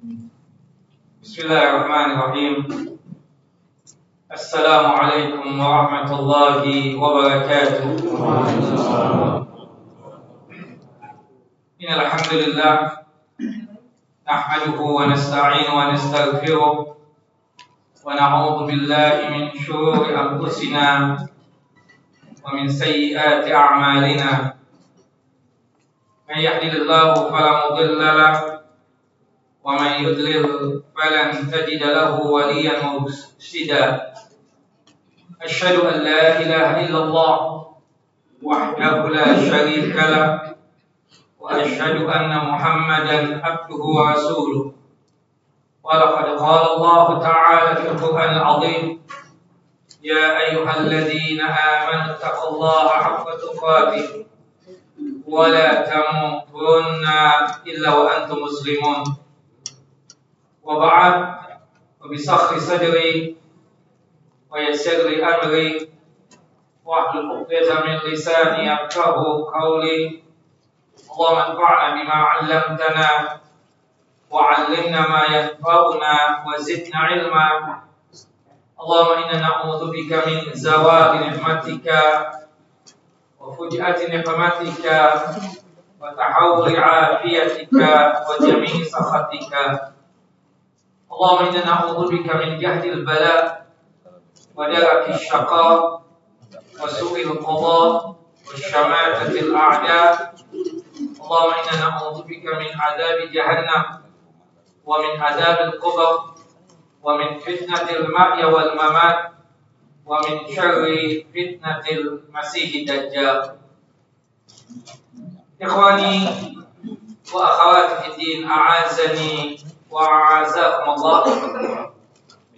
Bismillahirrahmanirrahim. Assalamualaikum warahmatullahi wabarakatuh. Innal hamdalillah nahmaduhu wa nasta'inuhu wa nastaghfiruh wa na'udzu billahi min shururi anfusina wa min sayyiati a'malina. May yahdihillahu fala mudilla lahu wa man yudlil falan tajida lahu waliyan murshida. Asyhadu an la ilaha illallah wahdahu la syarika lah wa asyhadu anna Muhammadan abduhu wa rasuluh. Wa laqad qala Allah ta'ala fil Qur'anil 'azim, ya ayyuhalladzina amanu taqullaha haqqa tuqatih wa la tamutunna illa wa antum muslimun. Wa ba'd, wa bisahri sadri wa yassir li amri wa hlul 'uqdatam min lisani yafqahu qawli. Allahumma anfa'na bima 'allamtana wa 'allimna ma yanfa'una wa zidna 'ilma. Allahumma inna na'udzu bika min zawali ni'matika wa fuji'ati niqmatika wa tahawuli 'afiyatika wa jami'i sakhatika. Allahumma inna na'udzu bika min jahdil bala wa daraki syaqa wa su'il qada wa syamatatil a'da. Allahumma inna na'udzu bika min adzabi jahannam wa min adzabil qabr wa min fitnatil mahya wal mamat wa min syarri fitnatil masiihid dajjal. Ikhwani wa akhawati fid din, a'azani wa a'azakumullah.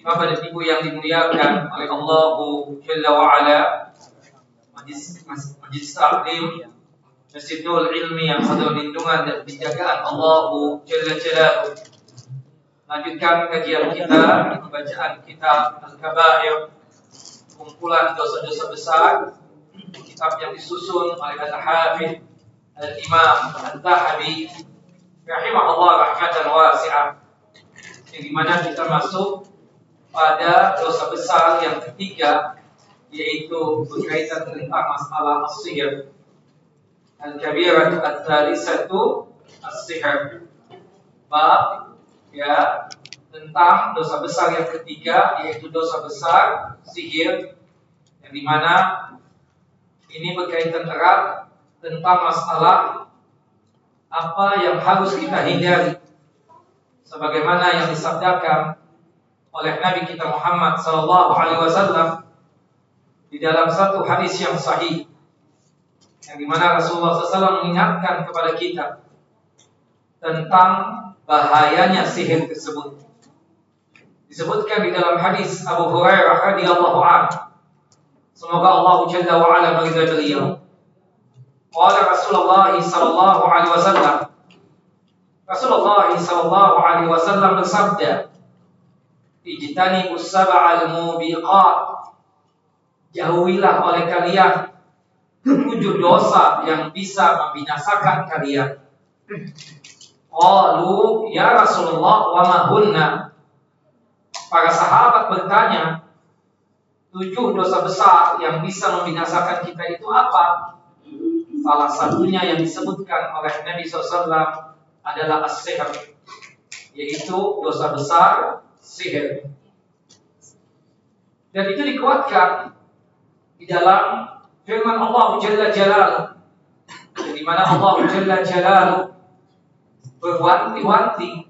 Bapak dan Ibu yang dimuliakan oleh Allah Jalla wa Ala, Majlis Taklim Masjid Nurul Ilmi yang satu lindungan dan penjagaan Allah Jalla Jalaluhu. Lanjutkan kajian kita, pembacaan kitab Al-Kabair, kumpulan dosa-dosa besar, kitab yang disusun oleh Al-Hafidz Al-Imam Al-Zahabi rahimahullah rahmatan wasi'ah, yang dimana kita masuk pada dosa besar yang ketiga, yaitu berkaitan tentang masalah as-sihr. Al-kabiratu at-thalitsatu as-sihr. Bab ya tentang dosa besar yang ketiga, yaitu dosa besar sihir, yang dimana ini berkaitan erat tentang masalah apa yang harus kita hindari, sebagaimana yang disabdakan oleh Nabi kita Muhammad sallallahu alaihi wasallam di dalam satu hadis yang sahih, yang dimana Rasulullah SAW mengingatkan kepada kita tentang bahayanya sihir tersebut. Disebutkan di dalam hadis Abu Hurairah radhiyallahu anhu, semoga Allah Jalla wa Ala meridai beliau, qala Rasulullah sallallahu alaihi wasallam, Rasulullah sallallahu alaihi wasallam bersabda, ijtanibus sab'al mubiqat, jauhilah oleh kalian 7 dosa yang bisa membinasakan kalian. Qalu ya Rasulullah wa ma hunna? Para sahabat bertanya, 7 dosa besar yang bisa membinasakan kita itu apa? Salah satunya yang disebutkan oleh Nabi SAW adalah as-sihr, yaitu dosa besar sihir. Dan itu dikuatkan di dalam firman Allah Jalla Jalaluhu, di mana Allah Jalla Jalaluhu berwanti-wanti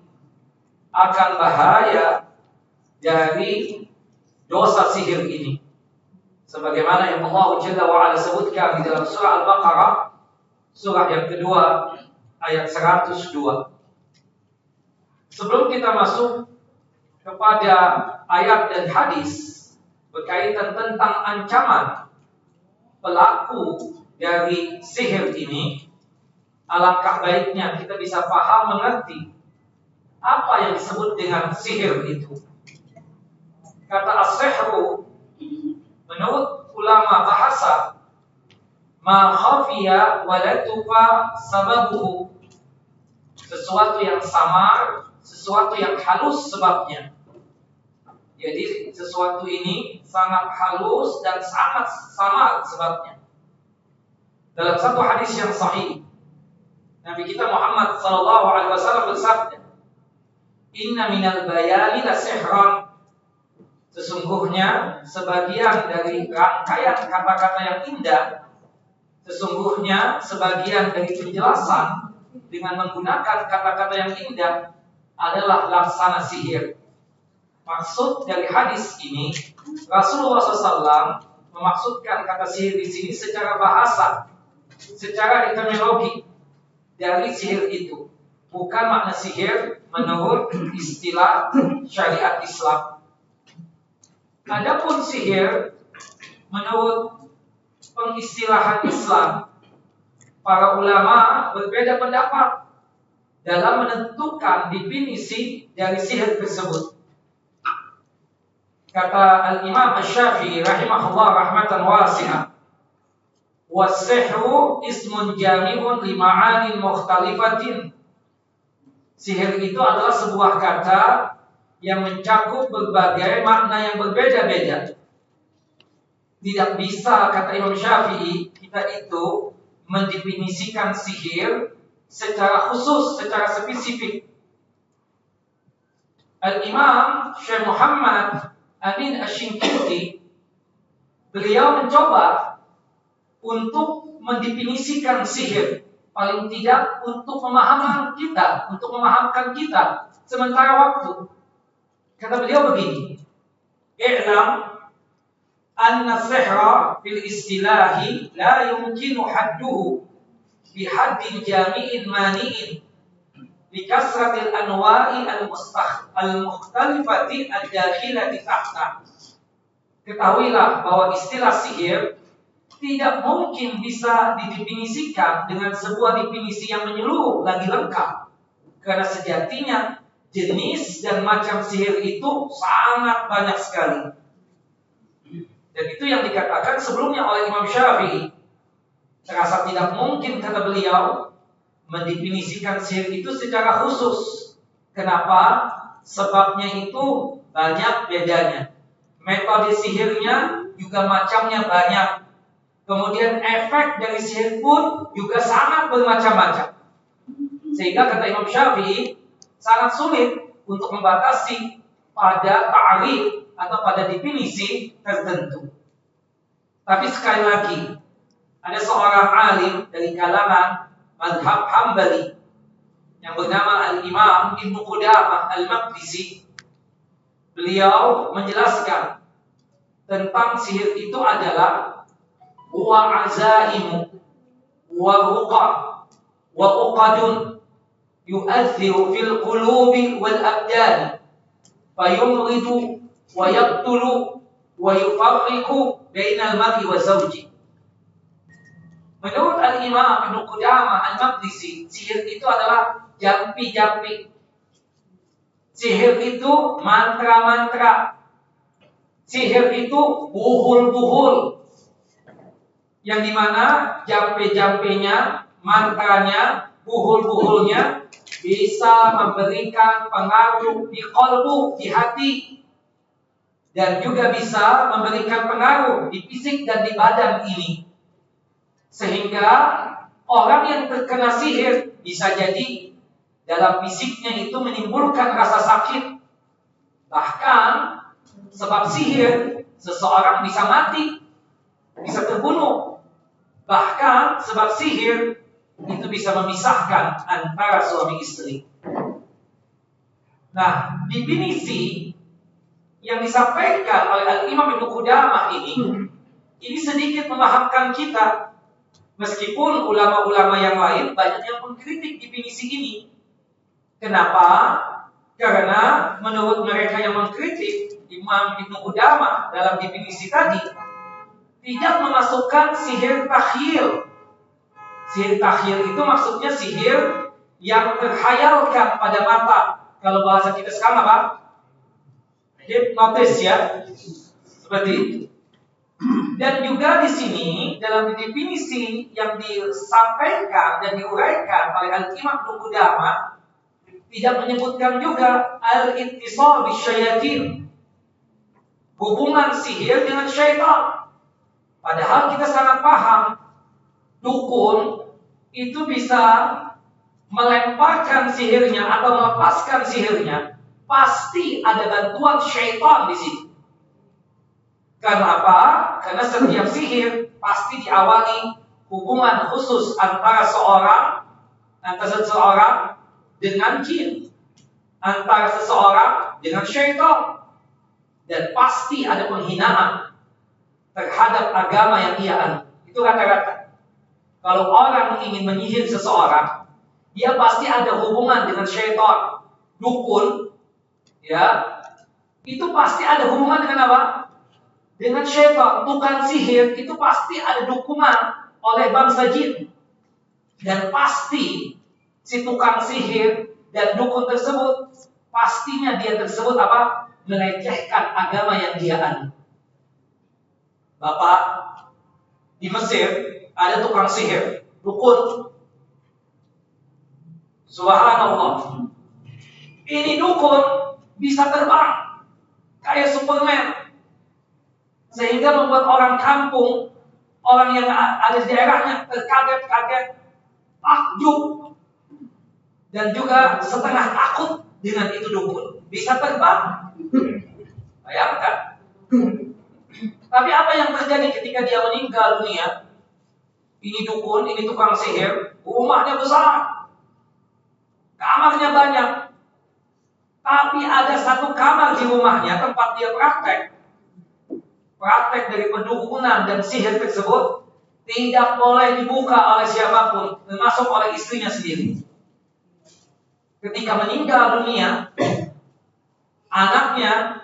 akan bahaya dari dosa sihir ini, sebagaimana yang Allah Jalla wa Ala sebutkan di dalam surah Al-Baqarah, surah yang kedua ayat 102. Sebelum kita masuk kepada ayat dan hadis berkaitan tentang ancaman pelaku dari sihir ini, alangkah baiknya kita bisa paham, mengerti apa yang disebut dengan sihir itu. Kata as-sihru menurut ulama bahasa, ma khafiya wa la tuqa sababuhu, sesuatu yang samar sesuatu yang halus sebabnya. Jadi sesuatu ini sangat halus dan sangat samar sebabnya. Dalam satu hadis yang sahih, Nabi kita Muhammad SAW bersabda, "Inna minal bayani la sihran." Sesungguhnya sebagian dari rangkaian kata-kata yang indah, sesungguhnya sebagian dari penjelasan dengan menggunakan kata-kata yang indah adalah laksana sihir. Maksud dari hadis ini, Rasulullah SAW memaksudkan kata sihir di sini secara bahasa, secara etimologi dari sihir itu, bukan makna sihir menurut istilah syariat Islam. Adapun sihir menurut pengistilahan Islam, para ulama berbeda pendapat dalam menentukan definisi dari sihir tersebut. Kata Al-Imam Asy-Syafi'i rahimahullah rahmatan wasi'ah, "Was-sihru ismun jami'un li ma'anin mukhtalifatin." Sihir itu adalah sebuah kata yang mencakup berbagai makna yang berbeda-beda. Tidak bisa, kata Imam Syafi'i, kita itu mendefinisikan sihir secara khusus, secara spesifik. Al-Imam Syekh Muhammad Amin Asy-Syinkiti, beliau mencoba untuk mendefinisikan sihir, paling tidak untuk memahamkan kita sementara waktu. Kata beliau begini, "I'lam anna sihra fil istilahi la yumkinu hadduhu bi haddin jami'in mani'in bi kasratil anwa'i al-mukhtalifati ad-dakhilati tahta." Ketahuilah bahwa istilah sihir tidak mungkin bisa didefinisikan dengan sebuah definisi yang menyeluruh lagi lengkap, karena sejatinya jenis dan macam sihir itu sangat banyak sekali. Dan itu yang dikatakan sebelumnya oleh Imam Syafi'i. Terasa tidak mungkin, kata beliau, mendefinisikan sihir itu secara khusus. Kenapa? Sebabnya itu banyak bedanya. Metode sihirnya juga macamnya banyak. Kemudian efek dari sihir pun juga sangat bermacam-macam. Sehingga kata Imam Syafi'i, sangat sulit untuk membatasi pada ta'rif atau pada definisi tertentu. Tapi sekali lagi, ada seorang alim dari kalangan mazhab Hambali yang bernama Al-Imam Ibnu Qudamah Al-Maqdisi. Beliau menjelaskan tentang sihir itu adalah wa azaimu wa ruqa wa uqadun yu'athiru fil qulubi wal abdan fayumridu wa yaqtulu wa yufarriqu bainal mar'i wa zawji. Menurut Al-Imam Ibnu Qudamah Al-Maqdisi, sihir itu adalah jampi-jampi. Sihir itu mantra-mantra. Sihir itu buhul-buhul. Yang dimana jampe-jampenya, mantranya, buhul-buhulnya bisa memberikan pengaruh di qalbu, di hati, dan juga bisa memberikan pengaruh di fisik dan di badan ini. Sehingga orang yang terkena sihir bisa jadi dalam fisiknya itu menimbulkan rasa sakit. Bahkan sebab sihir seseorang bisa mati, bisa terbunuh. Bahkan sebab sihir itu bisa memisahkan antara suami istri. Nah, definisi yang disampaikan oleh Al-Imam Ibnu Qudamah ini sedikit memahamkan kita. Meskipun ulama-ulama yang lain banyak yang mengkritik definisi ini. Kenapa? Karena menurut mereka yang mengkritik Imam Ibnu Qudamah dalam definisi tadi tidak memasukkan sihir takhyil. Sihir takhyil itu maksudnya sihir yang terhayalkan pada mata. Kalau bahasa kita sekarang apa? Hipnotis, ya. Seperti itu. Dan juga di sini dalam definisi yang disampaikan dan diuraikan oleh Al-Imam Ibnu Qudamah tidak menyebutkan juga al-ittisal bisyayatin, hubungan sihir dengan syaitan. Padahal kita sangat paham, dukun itu bisa melemparkan sihirnya atau melepaskan sihirnya, pasti ada bantuan syaitan di situ. Karena apa? Karena setiap sihir pasti diawali hubungan khusus antara seseorang dengan jin, antara seseorang dengan syaitan, dan pasti ada penghinaan terhadap agama yang ia anut. Itu rata-rata. Kalau orang ingin menyihir seseorang, dia pasti ada hubungan dengan syaitan. Dukun, ya, itu pasti ada hubungan dengan apa? Dengan syaitan. Tukang sihir itu pasti ada dukungan oleh bangsa jin. Dan pasti si tukang sihir dan dukun tersebut, pastinya dia tersebut apa? Melecehkan agama yang dia anut. Bapak, di Mesir ada tukang sihir, dukun. Subhanallah. Ini dukun bisa terbang kayak Superman, sehingga membuat orang kampung, orang yang ada di daerahnya terkaget-kaget, takjub, dan juga setengah takut dengan itu dukun. Bisa terbang. Bayangkan. Tapi apa yang terjadi ketika dia meninggal dunia? Ini dukun, ini tukang sihir, rumahnya besar, kamarnya banyak. Tapi ada satu kamar di rumahnya tempat dia praktek dari pendukunan dan sihir tersebut tidak boleh dibuka oleh siapapun, termasuk oleh istrinya sendiri. Ketika meninggal dunia, anaknya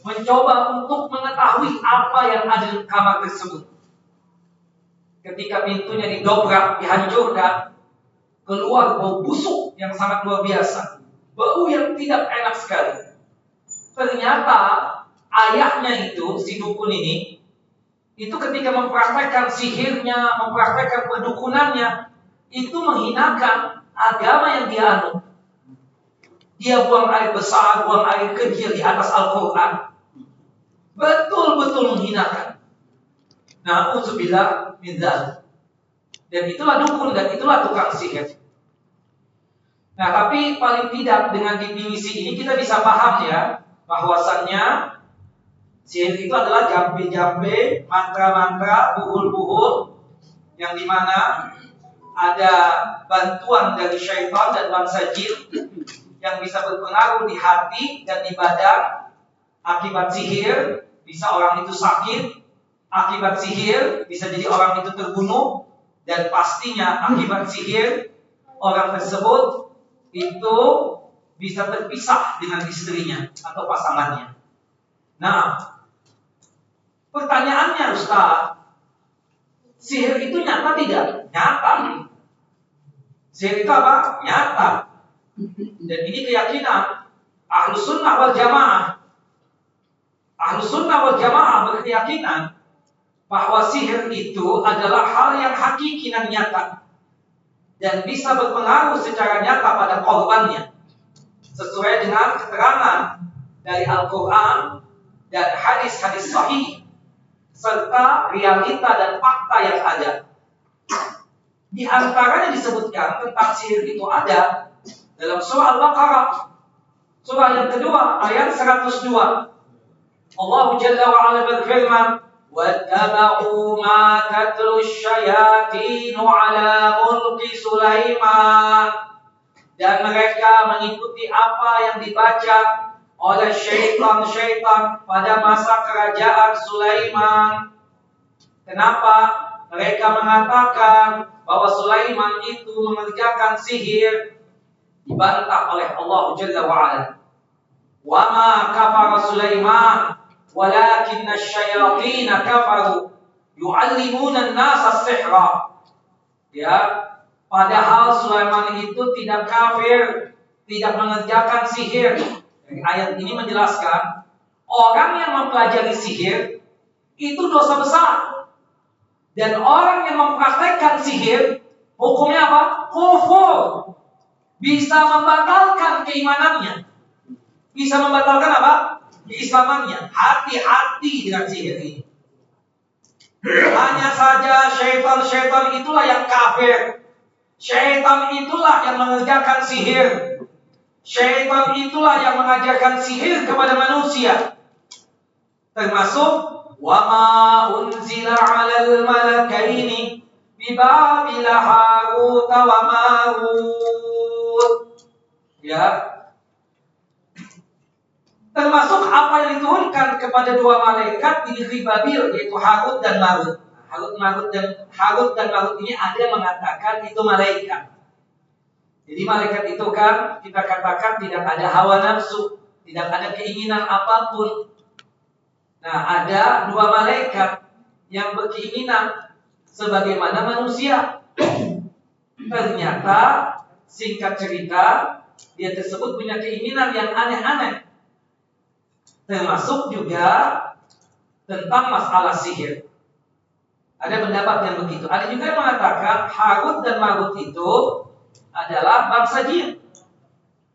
mencoba untuk mengetahui apa yang ada di kamar tersebut. Ketika pintunya didobrak, dihancurkan, keluar bau busuk yang sangat luar biasa. Bau yang tidak enak sekali. Ternyata ayahnya itu, si dukun ini, itu ketika mempraktekkan sihirnya, mempraktekkan perdukunannya, itu menghinakan agama yang dia anut. Dia buang air besar, buang air kecil di atas Al-Quran. Betul-betul menghinakan. Na'udzubillah min dzalik. Dan itulah dukun, dan itulah tukang sihir. Nah, tapi paling tidak dengan definisi ini kita bisa paham ya, bahwasannya sihir itu adalah jambe-jambe, mantra-mantra, buhul-buhul, yang dimana ada bantuan dari syaitan dan bangsa jin yang bisa berpengaruh di hati dan di badan. Akibat sihir bisa orang itu sakit, akibat sihir bisa jadi orang itu terbunuh, dan pastinya akibat sihir orang tersebut itu bisa terpisah dengan istrinya atau pasangannya. Nah, pertanyaannya, Ustaz, sihir itu nyata tidak? Nyata. Sihir itu apa? Nyata. Dan ini keyakinan Ahlus Sunnah wal Jamaah. Ahlus Sunnah wal Jamaah berkeyakinan bahwa sihir itu adalah hal yang hakiki dan nyata, dan bisa berpengaruh secara nyata pada korbannya, sesuai dengan keterangan dari Al-Quran dan hadis-hadis sahih, serta realita dan fakta yang ada. Di antaranya disebutkan tentang sihir itu ada dalam surah Al-Baqarah, surah yang kedua, ayat 102. Allah Jalla wa'ala berfirman, وَاتَّبَعُوا مَا تَتْلُو الشَّيَاطِينُ عَلَى مُلْكِ سُلَيْمَانَ. Dan mereka mengikuti apa yang dibaca oleh syaitan-syaitan pada masa kerajaan Sulaiman. Kenapa? Mereka mengatakan bahwa Sulaiman itu mengerjakan sihir. Dibantah oleh Allah Jalla wa'ala. Wa ma kafara Sulaiman walakinna asyayatina kafaru yu'allimuna an-nasa as-sihra. Ya, padahal Sulaiman itu tidak kafir, tidak mengerjakan sihir. Jadi ayat ini menjelaskan orang yang mempelajari sihir itu dosa besar. Dan orang yang mempraktekkan sihir hukumnya apa? Kufur. bisa membatalkan keimanannya. Bisa membatalkan apa? Keislamannya. Hati-hati dengan sihir ini. Hanya saja syaitan-syaitan itulah yang kafir. Syaitan itulah yang mengerjakan sihir. Syaitan itulah yang mengajarkan sihir kepada manusia. Termasuk wama unzila 'alal malakaini bi Babil Harut wa Marut. Ya. Termasuk apa yang diturunkan kepada dua malaikat di negeri Babil, yaitu Harut dan Marut. Harut dan Marut ini ada yang mengatakan itu malaikat. Jadi malaikat itu kan kita katakan tidak ada hawa nafsu, tidak ada keinginan apapun. Nah, ada dua malaikat yang berkeinginan sebagaimana manusia. Ternyata singkat cerita dia tersebut punya keinginan yang aneh-aneh. Termasuk juga tentang masalah sihir. Ada pendapat yang begitu. Ada juga yang mengatakan Harut dan Marut itu adalah bangsa jin.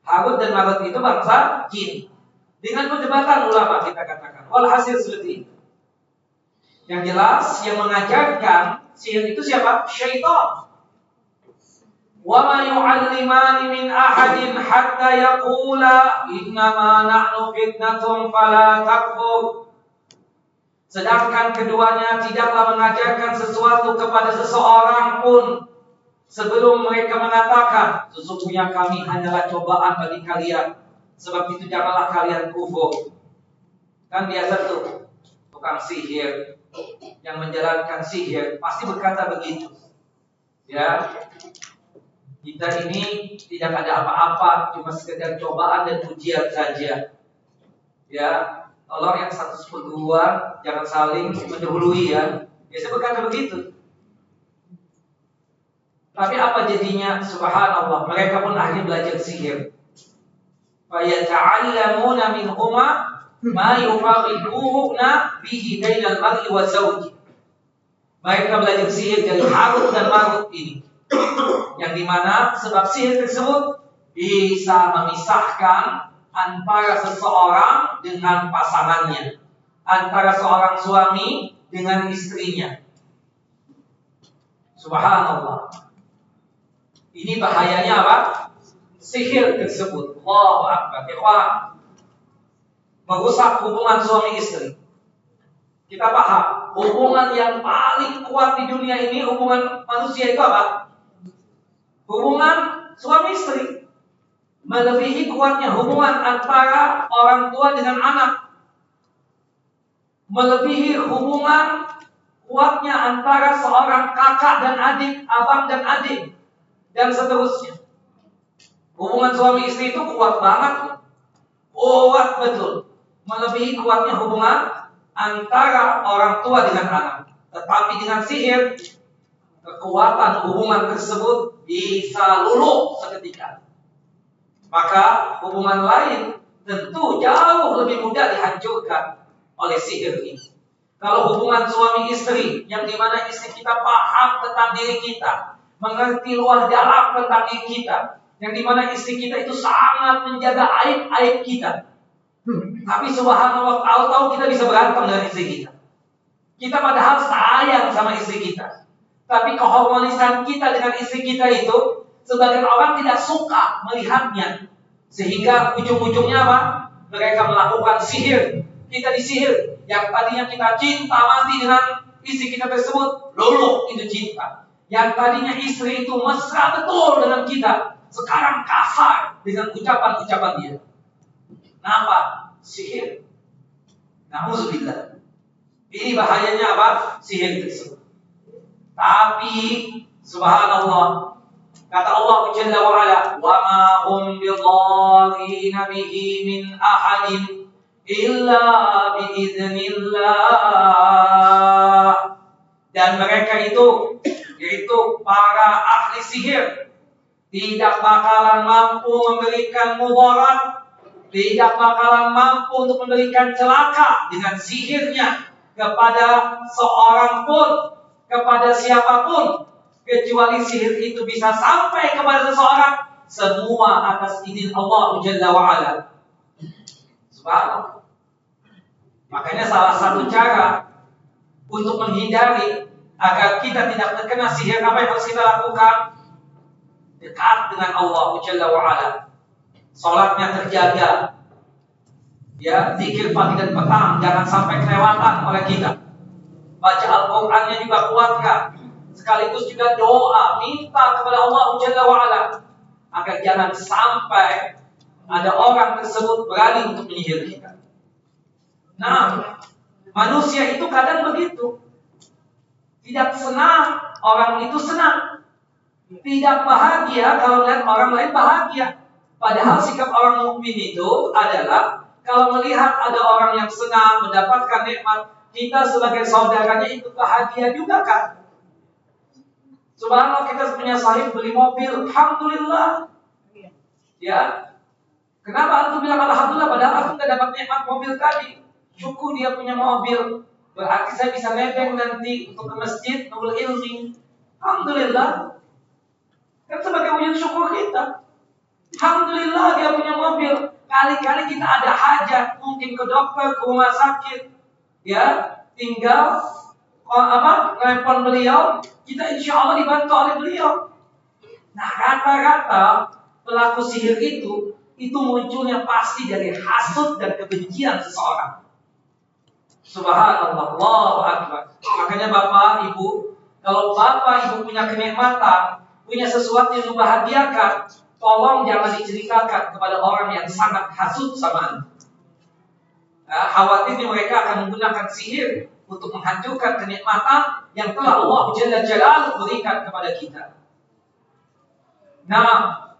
Harut dan Marut itu bangsa jin. Dengan perdebatan ulama kita katakan. Walhasil seperti itu. Yang jelas yang mengajarkan sihir itu siapa? Syaitan. Wa ma yu'allimani min ahadin hatta yaqula innama nahnu fitnatun fala takfur. Sedangkan keduanya tidaklah mengajarkan sesuatu kepada seseorang pun sebelum mereka mengatakan sesungguhnya kami hanyalah cobaan bagi kalian, sebab itu janganlah kalian kufur. Kan biasa tuh tukang sihir yang menjalankan sihir pasti berkata begitu. Ya, kita ini tidak ada apa-apa, cuma sekedar cobaan dan ujian saja. Ya, tolong yang status duluan, jangan saling mendahului ya. Biasa berkata begitu. Tapi apa jadinya? Subhanallah, mereka pun akhirnya belajar sihir. Fa yata'allamuna minhuma ma yufarriquna bihi bainal mar'i wa zawji. Mereka belajar sihir dari Harut dan Marut ini. Yang dimana sebab sihir tersebut bisa memisahkan antara seseorang dengan pasangannya, antara seorang suami dengan istrinya. Subhanallah. Ini bahayanya apa? Sihir tersebut. Allahu Akbar. Ikhwan, merusak hubungan suami istri. Kita paham, hubungan yang paling kuat di dunia ini, hubungan manusia itu apa? Hubungan suami istri. Melebihi kuatnya hubungan antara orang tua dengan anak. Melebihi hubungan kuatnya antara seorang kakak dan adik, abang dan adik, dan seterusnya. Hubungan suami istri itu kuat banget. Kuat betul. Melebihi kuatnya hubungan antara orang tua dengan anak. Tetapi dengan sihir, kekuatan hubungan tersebut bisa luluh seketika. Maka hubungan lain tentu jauh lebih mudah dihancurkan oleh sihir ini. Kalau hubungan suami istri, yang dimana istri kita paham tentang diri kita, mengerti luas dalam tentang diri kita, yang dimana istri kita itu sangat menjaga aib-aib kita. Tapi subhanallah, tahu-tahu kita bisa berantem dengan istri kita. Kita padahal sayang sama istri kita. Tapi keharmonisan kita dengan istri kita itu, sebagian orang tidak suka melihatnya. Sehingga ujung-ujungnya apa? Mereka melakukan sihir. Kita disihir. Yang tadinya kita cinta mati dengan istri kita tersebut, luluh itu cinta. Yang tadinya istri itu mesra betul dengan kita, sekarang kasar dengan ucapan-ucapan dia. Kenapa? Sihir. Na'udzubillah. Ini bahayanya apa? Sihir tersebut. Tapi subhanallah, kata Allah Jalla wa Ala, "Wa ma hum bidharrina bihi min ahadin illa biiznillah." Dan mereka itu, yaitu para ahli sihir, tidak bakalan mampu memberikan mudarat, tidak bakalan mampu untuk memberikan celaka dengan sihirnya kepada seorang pun, kepada siapapun, kecuali sihir itu bisa sampai kepada seseorang semua atas izin Allah Jalla wa'ala. Subhanallah. Makanya salah satu cara untuk menghindari agar kita tidak terkena sihir, apa yang harus kita lakukan? Dekat dengan Allah Jalla wa'ala. Salatnya terjaga, ya, zikir pagi dan petang jangan sampai kelewatan oleh kita. Baca Al-Qur'annya juga kuatkan, sekaligus juga doa minta kepada Allah Jalla wa'ala agar jangan sampai ada orang tersebut berani untuk menyihir kita. Nah, manusia itu kadang begitu, tidak senang orang itu senang, tidak bahagia kalau melihat orang lain bahagia. Padahal sikap orang mukmin itu adalah kalau melihat ada orang yang senang mendapatkan nikmat, kita sebagai saudaranya itu bahagia juga kan? Subhanallah, kita punya sahib beli mobil, alhamdulillah. Ya, kenapa antum bilang alhamdulillah padahal aku nggak dapat nikmat mobil tadi? Syukur dia punya mobil, berarti saya bisa nebeng nanti untuk ke masjid nurul ilmi. Alhamdulillah, kan sebagai wujud syukur kita. Alhamdulillah dia punya mobil. Kali-kali kita ada hajat, mungkin ke dokter, ke rumah sakit, ya, tinggal telepon beliau, kita insya Allah dibantu oleh beliau. Nah, rata-rata pelaku sihir itu munculnya pasti dari hasud dan kebencian seseorang. Subhanallah, Allahu Akbar. Makanya Bapak, Ibu, kalau Bapak, Ibu punya kenikmatan, punya sesuatu yang membahagiakan, tolong jangan diceritakan kepada orang yang sangat hasud sama Anda. Khawatir mereka akan menggunakan sihir untuk menghancurkan kenikmatan yang telah Allah Jalla Jalaluhu berikan kepada kita. Nah,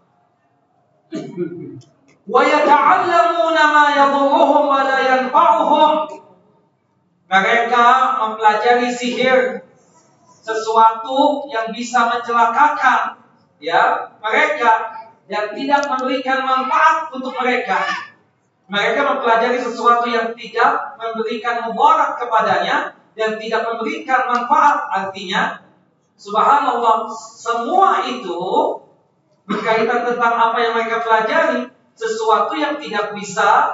wa yata'allamuna ma yadhurruhum wa la yanfa'uhum. Mereka mempelajari sihir, sesuatu yang bisa mencelakakan, ya, mereka dan tidak memberikan manfaat untuk mereka. Mereka mempelajari sesuatu yang tidak memberikan mudarat kepadanya dan tidak memberikan manfaat. Artinya, subhanallah, semua itu berkaitan tentang apa yang mereka pelajari, sesuatu yang tidak bisa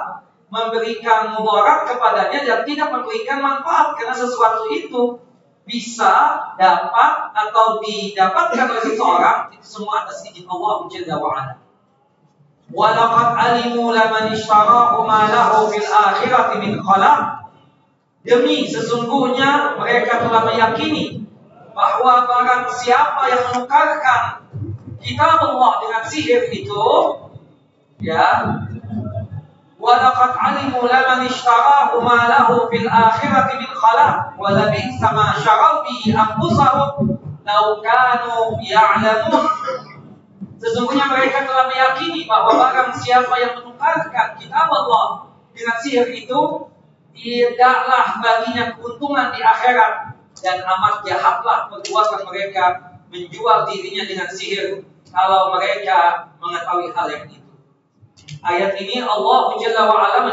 memberikan mudarat kepadanya dan tidak memberikan manfaat, karena sesuatu itu bisa dapat atau didapatkan oleh seseorang itu semua atas izin Allah Jalla wa'ala. Wa laqad alimu laman ishtarahu ma lahu fil akhirati min khalaq. Demi sesungguhnya mereka telah meyakini bahwa barang siapa yang menukarkan kitab Allah dengan sihir itu, ya, wa laqad alimu laman ishtarahu ma lahu fil akhirati min khalaq wa labisa ma syaraw bihi anfusahum law kanu ya'lamun. Sesungguhnya mereka telah meyakini bahwa barang siapa yang menukarkan kitab Allah dengan sihir itu, tidaklah baginya keuntungan di akhirat, dan amat jahatlah perbuatan mereka menjual dirinya dengan sihir kalau mereka mengetahui hal yang itu. Ayat ini Allah Jalla wa'ala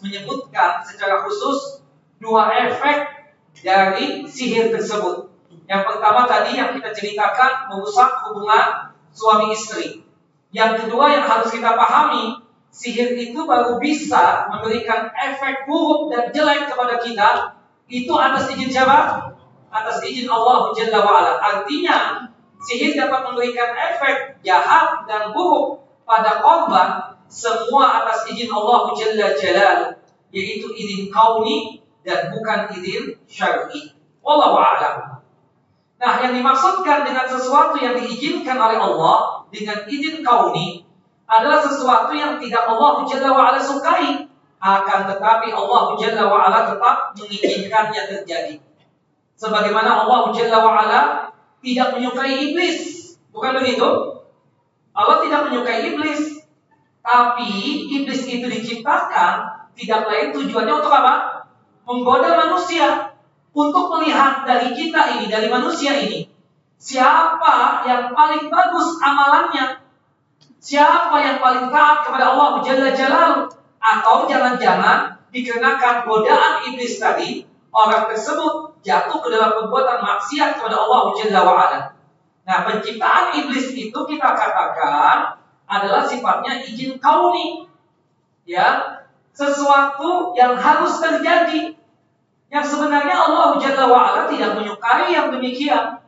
menyebutkan secara khusus dua efek dari sihir tersebut. Yang pertama tadi yang kita ceritakan, merusak hubungan suami istri. Yang kedua yang harus kita pahami, sihir itu baru bisa memberikan efek buruk dan jelek kepada kita, itu atas izin siapa? Atas izin Allah Jalla wa'ala. Artinya, sihir dapat memberikan efek jahat dan buruk pada korban, semua atas izin Allah Jalla Jalaluhu, yaitu izin kauni dan bukan izin syar'i. Wallahu a'lam. Nah, yang dimaksudkan dengan sesuatu yang diizinkan oleh Allah dengan izin kauni adalah sesuatu yang tidak Allah Jalla wa'ala sukai, akan tetapi Allah Jalla wa'ala tetap mengizinkannya terjadi. Sebagaimana Allah Jalla wa'ala tidak menyukai iblis, bukan begitu? Allah tidak menyukai iblis, tapi iblis itu diciptakan tidak lain tujuannya untuk apa? Menggoda manusia, untuk melihat dari kita ini, dari manusia ini, siapa yang paling bagus amalannya, siapa yang paling taat kepada Allah Jalla Jalaluhu. Atau jangan-jangan dikenakan godaan iblis tadi, orang tersebut jatuh ke dalam perbuatan maksiat kepada Allah Jalla wa'ala. Nah, penciptaan iblis itu kita katakan adalah sifatnya izin kauni. Ya, sesuatu yang harus terjadi. Yang sebenarnya Allah Jalla wa'ala tidak menyukai yang demikian.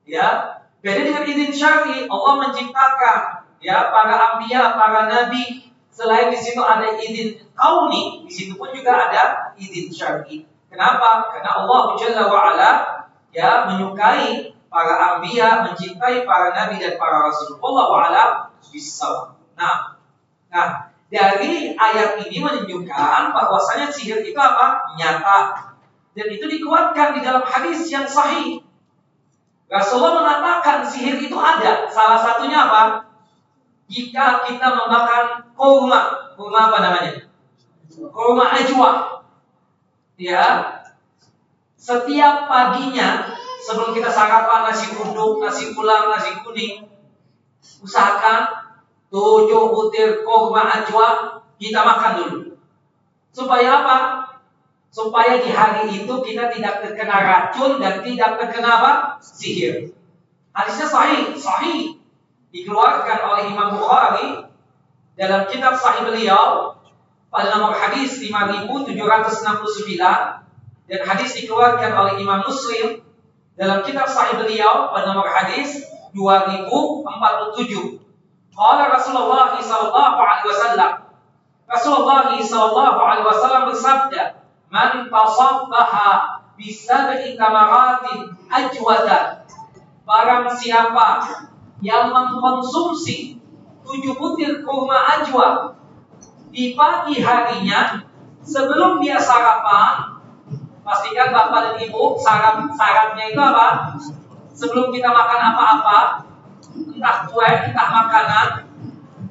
Ya, beda dengan izin syar'i. Allah menciptakan ya para anbiya, para nabi. Selain di situ ada izin kauni, di situ pun juga ada izin syar'i. Kenapa? Karena Allah Jalla wa'ala ya menyukai para anbiya, mencintai para nabi dan para rasul. Allah wa'ala bisawab. Nah, dari ayat ini menunjukkan bahwasanya sihir itu apa? Nyata. Dan itu dikuatkan di dalam hadis yang sahih. Rasulullah mengatakan sihir itu ada. Salah satunya apa? Jika kita memakan kurma. Kurma apa namanya? Kurma ajwa. Ya. Setiap paginya sebelum kita sarapan nasi uduk, nasi ulam, nasi kuning, usahakan 7 butir kurma ajwa kita makan dulu. Supaya apa? Supaya di hari itu kita tidak terkena racun dan tidak terkena apa? Sihir. Hadisnya sahih. Dikeluarkan oleh Imam Bukhari dalam kitab sahih beliau pada nomor hadis 5769 dan hadis dikeluarkan oleh Imam Muslim dalam kitab sahih beliau pada nomor hadis 2047. Qala Rasulullah sallallahu alaihi wasallam. Rasulullah sallallahu alaihi wasallam bersabda, "Man tasabbaha bi sab'i tamaratin ajwatan." Barang siapa yang mengkonsumsi 7 butir kurma ajwa di pagi harinya sebelum dia sarapan, pastikan Bapak dan Ibu syaratnya itu apa? Sebelum kita makan apa-apa, entah kue, entah makanan,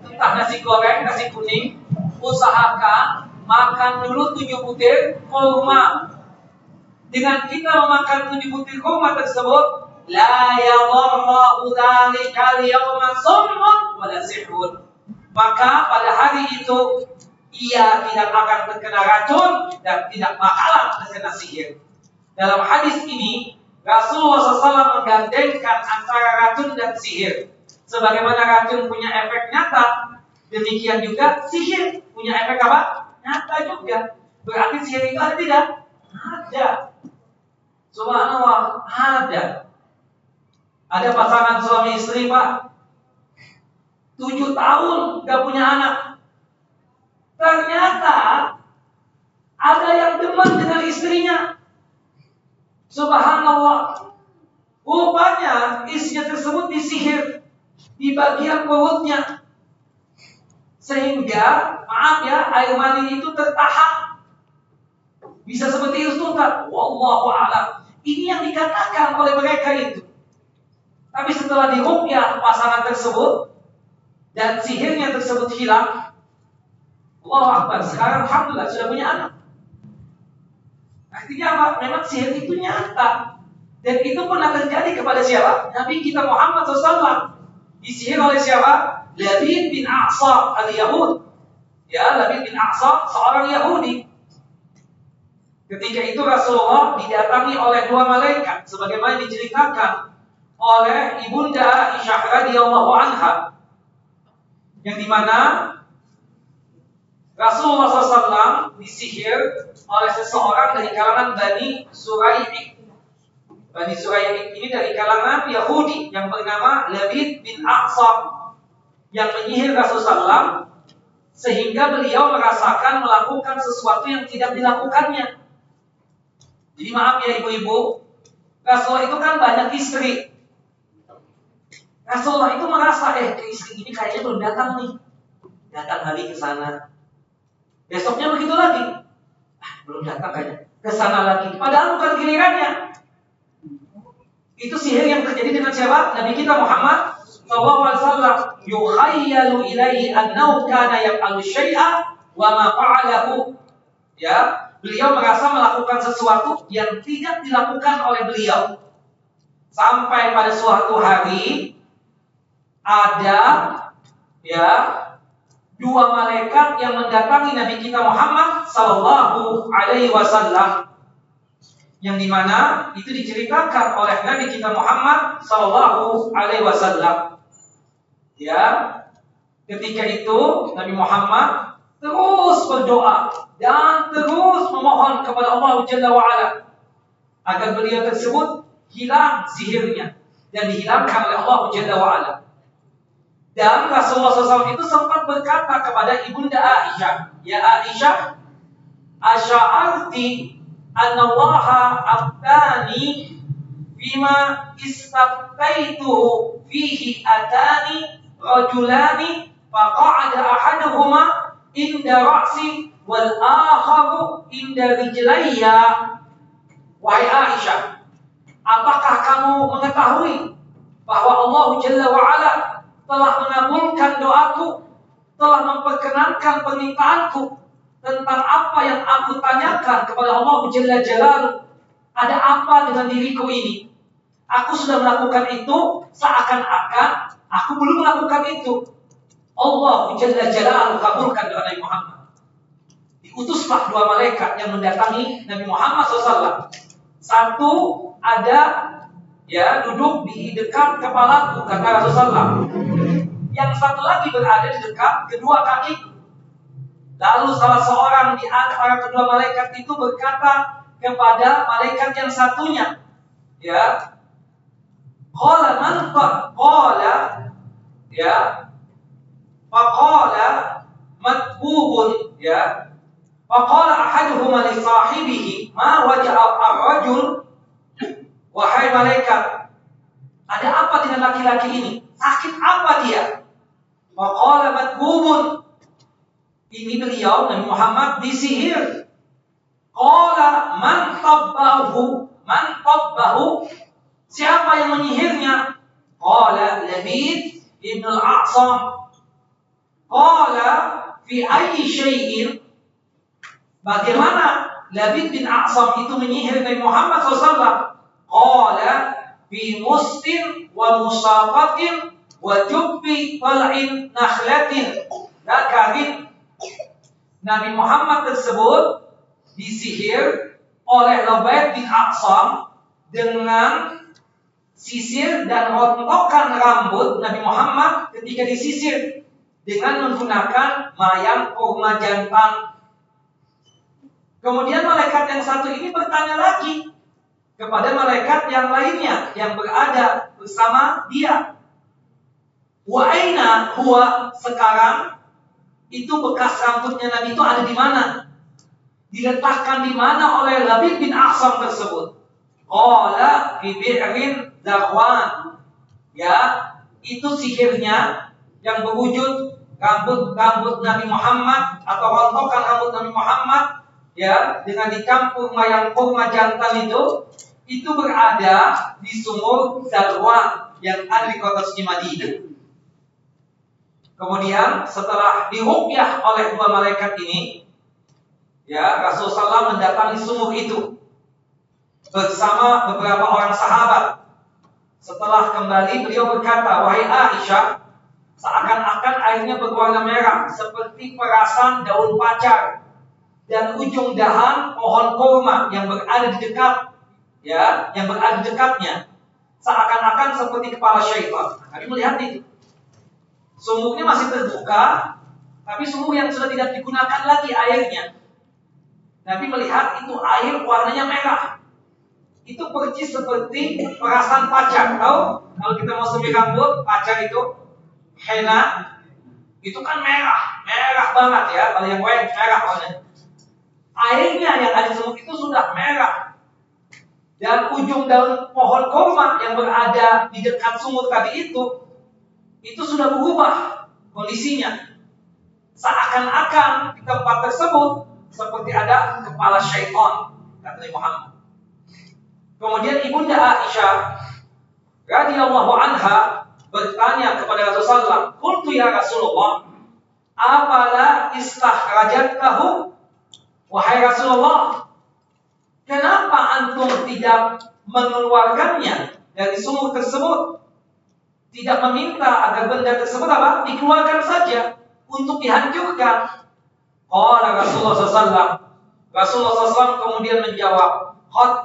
entah nasi goreng, nasi kuning, usahakan makan dulu 7 butir kurma. Dengan kita memakan 7 butir kurma tersebut, la yadharru dzalika al-yawma summun wala sihrun. Maka pada hari itu ia tidak akan terkena racun dan tidak bakalan terkena sihir. Dalam hadis ini Rasulullah SAW menggandengkan antara racun dan sihir. Sebagaimana racun punya efek nyata, demikian juga sihir punya efek apa? Nyata juga. Berarti sihir itu ada tidak? Ada. Subhanallah, ada. Ada pasangan suami istri, Pak, 7 tahun gak punya anak. Ternyata ada yang demen dengan istrinya. Subhanallah. Rupanya istrinya tersebut disihir di bagian perutnya. Sehingga, maaf ya, air mani itu tertahan. Bisa seperti itu Ustaz. Wallahu a'lam. Ini yang dikatakan oleh mereka itu. Tapi setelah diruqyah pasangan tersebut dan sihirnya tersebut hilang, Allahu Akbar, sekarang alhamdulillah sudah punya anak. Artinya apa? Memang sihir itu nyata. Dan itu pernah terjadi kepada siapa? Nabi kita Muhammad SAW. Disihir oleh siapa? Labid bin A'sam al-Yahud. Ya, Labid bin A'sam seorang Yahudi. Ketika itu Rasulullah didatangi oleh 2 malaikat sebagaimana diceritakan oleh Ibunda Aisyah radhiyallahu anha, yang dimana Rasulullah SAW disihir oleh seseorang dari kalangan Bani Suraiq. Bani Suraiq ini dari kalangan Yahudi yang bernama Labid bin A'sam, yang menyihir Rasulullah SAW sehingga beliau merasakan melakukan sesuatu yang tidak dilakukannya. Jadi maaf ya ibu-ibu, Rasulullah itu kan banyak istri. Rasulullah itu merasa, istri ini kayaknya belum datang nih. Datang hari ke sana. Besoknya begitu lagi. Belum datang kayaknya. Ke sana lagi. Padahal bukan gilirannya. Itu sihir yang terjadi dengan siapa? Nabi kita Muhammad SAW. Yukhayyalu ilaihi annahu kana yaf'alu syai'a wa ma fa'alahu. Ya, beliau merasa melakukan sesuatu yang tidak dilakukan oleh beliau. Sampai pada suatu hari ada ya 2 malaikat yang mendatangi Nabi kita Muhammad sallallahu alaihi wasallam, yang dimana itu diceritakan oleh Nabi kita Muhammad sallallahu alaihi wasallam. Ya, Ketika itu Nabi Muhammad terus berdoa dan terus memohon kepada Allah Jalla wa'ala agar beliau tersebut hilang sihirnya dan dihilangkan oleh Allah Jalla wa'ala. Dan Rasulullah SAW itu sempat berkata kepada ibunda Aisyah, "Ya Aisyah, asy'arti anna Allah abtani bima istaftaituhu fihi atani rajulani faqa'ada ahaduhuma inda ra'si wal akharu inda rijlayya." Wahai Aisyah, apakah kamu mengetahui bahwa Allah Jalla wa'ala telah mengabulkan doaku, telah memperkenankan permintaanku tentang apa yang aku tanyakan kepada Allah Jalla Jalaluhu? Ada apa dengan diriku ini? Aku sudah melakukan itu seakan-akan aku belum melakukan itu. Allah Jalla Jalaluhu kabulkan doa Nabi Muhammad. Diutuslah dua malaikat yang mendatangi Nabi Muhammad SAW. Satu ada duduk di dekat kepalaku, kata Rasulullah. Yang satu lagi berada di dekat kedua kakiku. Lalu salah seorang di antara kedua malaikat itu berkata kepada malaikat yang satunya, qala man qala faqala matbubun faqala ahaduhuma li sahibihi ma waja'a ar-rajul. Wahai malaikat, ada apa dengan laki-laki ini? Sakit apa dia? Faqala matbubun. Ini beliau Nabi Muhammad disihir. Qala man tabbahu? Man tabbahu? Siapa yang menyihirnya? Qala Labid ibn al-A'sam. Qala fi ayyi syai'in? Bagaimana Labid bin A'sam itu menyihir Nabi Muhammad SAW? Qala fi mustin wa musafatin wa jubbi tal'in nakhlatin lakarin. Nabi Muhammad tersebut disihir oleh Labid bin A'sam dengan sisir dan rontokan rambut Nabi Muhammad ketika disisir dengan menggunakan mayang kurma jantan. Kemudian malaikat yang satu ini bertanya lagi kepada malaikat yang lainnya yang berada bersama dia. Wa aina huwa? Sekarang itu bekas rambutnya Nabi itu ada di mana? Diletakkan di mana oleh Labid bin A'sam tersebut? Qala fi bi'rin Zakwan. Itu sihirnya yang berwujud rambut Nabi Muhammad atau rontokan rambut Nabi Muhammad dengan dicampur mayang kurma jantan itu berada di sumur Zakwan yang ada di kota suci Madinah. Kemudian setelah diruqyah oleh dua malaikat ini, Rasulullah SAW mendatangi sumur itu bersama beberapa orang sahabat. Setelah kembali beliau berkata, "Wahai Aisyah, seakan-akan airnya berwarna merah seperti perasan daun pacar dan ujung dahan pohon kurma yang berada di dekat yang berada di dekatnya seakan-akan seperti kepala syaitan." Kami melihat itu. Sumurnya masih terbuka, tapi sumur yang sudah tidak digunakan lagi airnya. Nabi melihat itu air warnanya merah. Itu persis seperti perasan pacar. Tahu? Kalau kita mau semir rambut, pacar itu henna, itu kan merah banget Kalau yang white merah warnanya. Airnya yang ada di sumur itu sudah merah. Dan ujung daun pohon kurma yang berada di dekat sumur tadi itu sudah berubah kondisinya. Seakan-akan di tempat tersebut seperti ada kepala syaitan, kata Nabi Muhammad. Kemudian ibunda Aisyah radhiyallahu anha bertanya kepada Rasulullah, "Qultu ya Rasulullah, afala istakhrajatahu?" Wahai Rasulullah, kenapa antum tidak mengeluarkannya dari sumur tersebut? Tidak meminta agar benda tersebut dikeluarkan saja untuk dihancurkan. Qala Rasulullah SAW. Rasulullah SAW kemudian menjawab, "Qad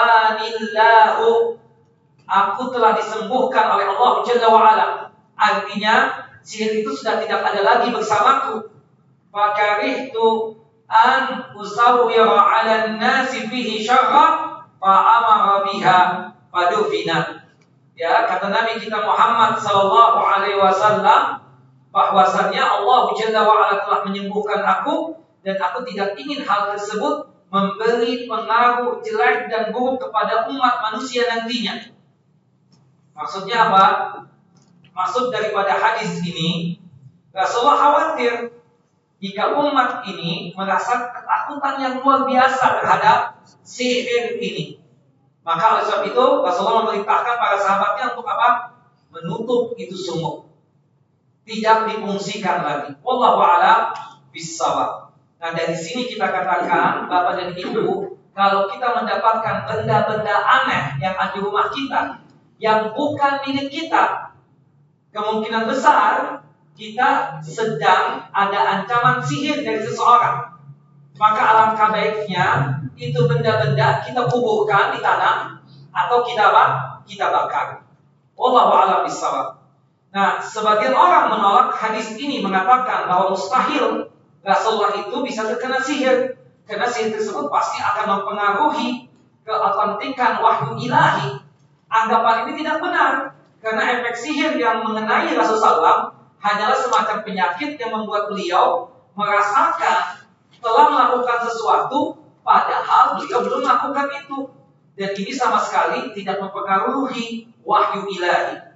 afanillahu." Aku telah disembuhkan oleh Allah Jalla wa'ala. Artinya sihir itu sudah tidak ada lagi bersamaku. Fakarihtu an usawwira 'ala an-nasi fihi syarra fa amara biha fadufina. Ya, kata Nabi kita Muhammad sallallahu alaihi wasallam bahwasannya Allah Jalla wa Ala telah menyembuhkan aku dan aku tidak ingin hal tersebut memberi pengaruh jelek dan buruk kepada umat manusia nantinya. Maksudnya apa? Maksud daripada hadis ini, Rasulullah khawatir jika umat ini merasa ketakutan yang luar biasa terhadap sihir ini. Maka oleh sebab itu Rasulullah memerintahkan para sahabatnya untuk apa? Menutup itu sumur. Tidak difungsikan lagi. Wallahu a'lam bissawab. Nah, dari sini kita katakan, Bapak dan Ibu, kalau kita mendapatkan benda-benda aneh yang ada di rumah kita, yang bukan milik kita, kemungkinan besar kita sedang ada ancaman sihir dari seseorang. Maka alangkah baiknya itu benda-benda kita kuburkan di tanah atau kita bakar. Wallahu a'lam bissawab. Nah, sebagian orang menolak hadis ini, mengatakan bahwa mustahil Rasulullah itu bisa terkena sihir, karena sihir tersebut pasti akan mempengaruhi keautentikan wahyu ilahi. Anggapan ini tidak benar, karena efek sihir yang mengenai Rasulullah SAW hanyalah semacam penyakit yang membuat beliau merasakan telah melakukan sesuatu padahal beliau belum melakukan itu, dan ini sama sekali tidak mempengaruhi wahyu ilahi.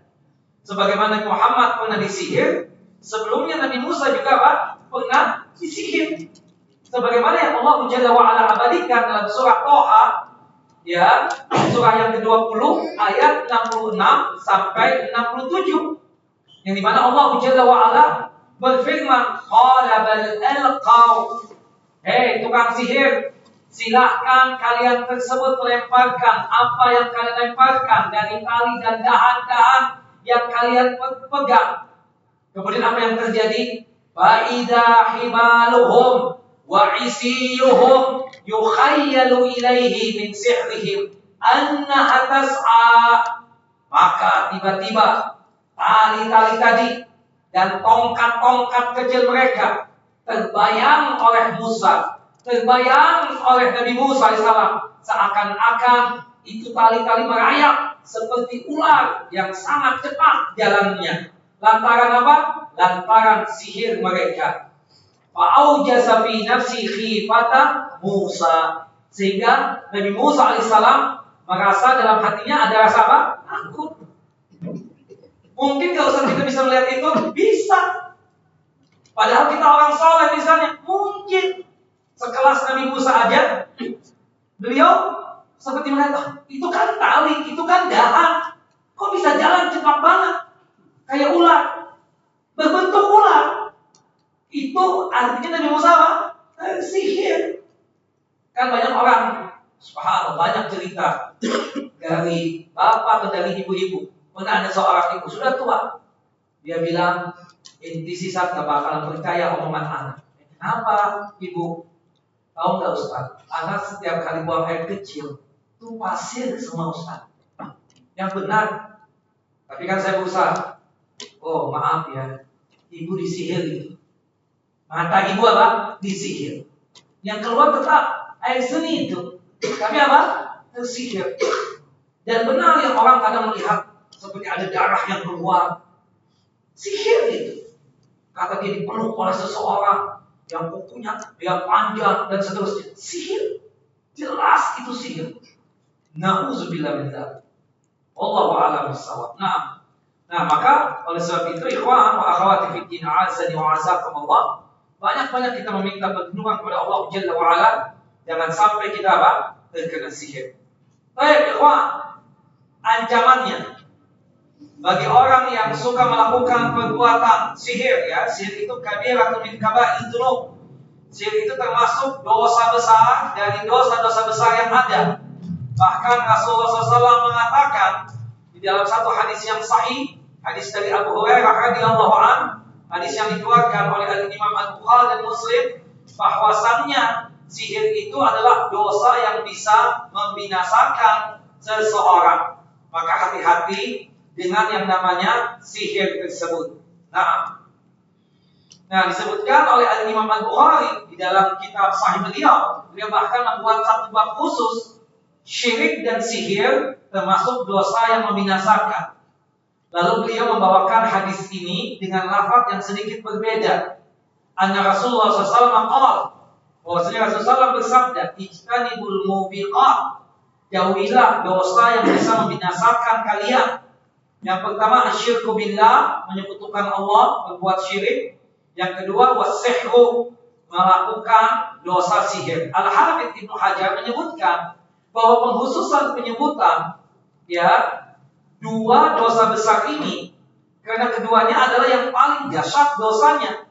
Sebagaimana Muhammad pernah disihir, sebelumnya Nabi Musa juga pernah disihir. Sebagaimana yang Allah Jalla wa Ala abadikan dalam surah Toha, ya, surah yang ke-20 ayat 66 sampai 67. Yang dimana Allah Jalla wa Ala berfirman, qala bal alqaw. Hei tukang sihir, silahkan kalian tersebut melemparkan apa yang kalian lemparkan dari tali dan dahan-dahan yang kalian pegang. Kemudian apa yang terjadi? Fa idza himaluhum wa isiyuhum yukhayyalu ilaihi min sihrihim annaha tas'a. Maka tiba-tiba tali-tali tadi dan tongkat-tongkat kecil mereka terbayang oleh Musa, terbayang oleh Nabi Musa AS, seakan-akan itu tali-tali merayap seperti ular yang sangat cepat jalannya. Lantaran apa? Lantaran sihir mereka. Fa'aujaza fi nafsi khifata Musa. Sehingga Nabi Musa AS merasa dalam hatinya ada rasa apa? Takut. Mungkin kalau kita bisa melihat itu, bisa. Padahal kita orang soleh misalnya, mungkin sekelas Nabi Musa aja, beliau seperti melihat, itu kan tali, itu kan dahan, kok bisa jalan cepat banget, kayak ular, berbentuk ular. Itu artinya Nabi Musa apa? Sihir. Kan banyak orang, subhanallah, banyak cerita dari bapak dan dari ibu-ibu. Pernah ada seorang ibu sudah tua, dia bilang, inti sisa gak bakalan percaya omongan anak. Kenapa ibu? Tahu nggak Ustaz? Anak setiap kali buang air kecil itu pasir semua Ustaz. Yang benar. Tapi kan saya berusaha. Oh maaf ya, ibu disihir itu. Mata ibu apa? Disihir. Yang keluar tetap air seni itu. Tapi apa? Tersihir. Dan benar yang orang kadang melihat seperti ada darah yang keluar. Sihir itu. Kata dia dipeluk oleh seseorang yang kukunya yang panjang dan seterusnya. Sihir. Jelas itu sihir. Na'udzubillah min dzalik. Wallahu a'lam bissawab. Nah, maka oleh sebab itu ikhwan wa akhwati fid din azani wa azakumullah, banyak-banyak kita meminta perlindungan kepada Allah Jalla wa Ala, jangan sampai kita terkena sihir. Baik ikhwan, ancamannya bagi orang yang suka melakukan perbuatan sihir, ya, sihir itu kabiratun min kaba'ir dzunub. Sihir itu termasuk dosa besar dari dosa-dosa besar yang ada. Bahkan Rasulullah SAW mengatakan di dalam satu hadis yang sahih, hadis dari Abu Hurairah radhiyallahu anhu, hadis yang dikeluarkan oleh Imam Al-Bukhari dan Muslim, bahwasannya sihir itu adalah dosa yang bisa membinasakan seseorang. Maka hati-hati dengan yang namanya sihir tersebut. Nah, Nah, disebutkan oleh Imam Al-Bukhari di dalam kitab Sahih beliau bahkan membuat satu bab khusus syirik dan sihir termasuk dosa yang membinasakan. Lalu beliau membawakan hadis ini dengan lafaz yang sedikit berbeda. Anna Rasulullah SAW qala, bahwasanya Rasulullah SAW bersabda, "Ijtanibul mubiqat." Jauhilah dosa yang bisa membinasakan kalian. Yang pertama asyirku billah, menyekutukan Allah, berbuat syirik. Yang kedua wasihru, melakukan dosa sihir. Al-Hafidz Ibnu Hajar menyebutkan bahwa pengkhususan penyebutan dua dosa besar ini karena keduanya adalah yang paling dahsyat dosanya.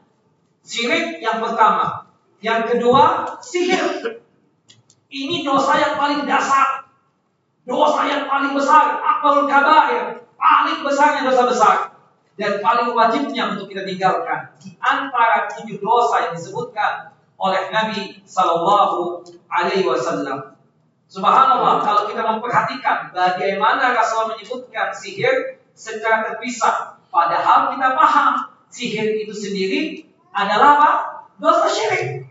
Syirik yang pertama, yang kedua sihir. Ini dosa yang paling dasar, dosa yang paling besar, akbarul kabair, paling besarnya dosa besar dan paling wajibnya untuk kita tinggalkan di antara 7 dosa yang disebutkan oleh Nabi Sallallahu Alaihi Wasallam. Subhanallah, kalau kita memperhatikan bagaimana Rasulullah menyebutkan sihir secara terpisah, padahal kita paham sihir itu sendiri adalah apa? Dosa syirik.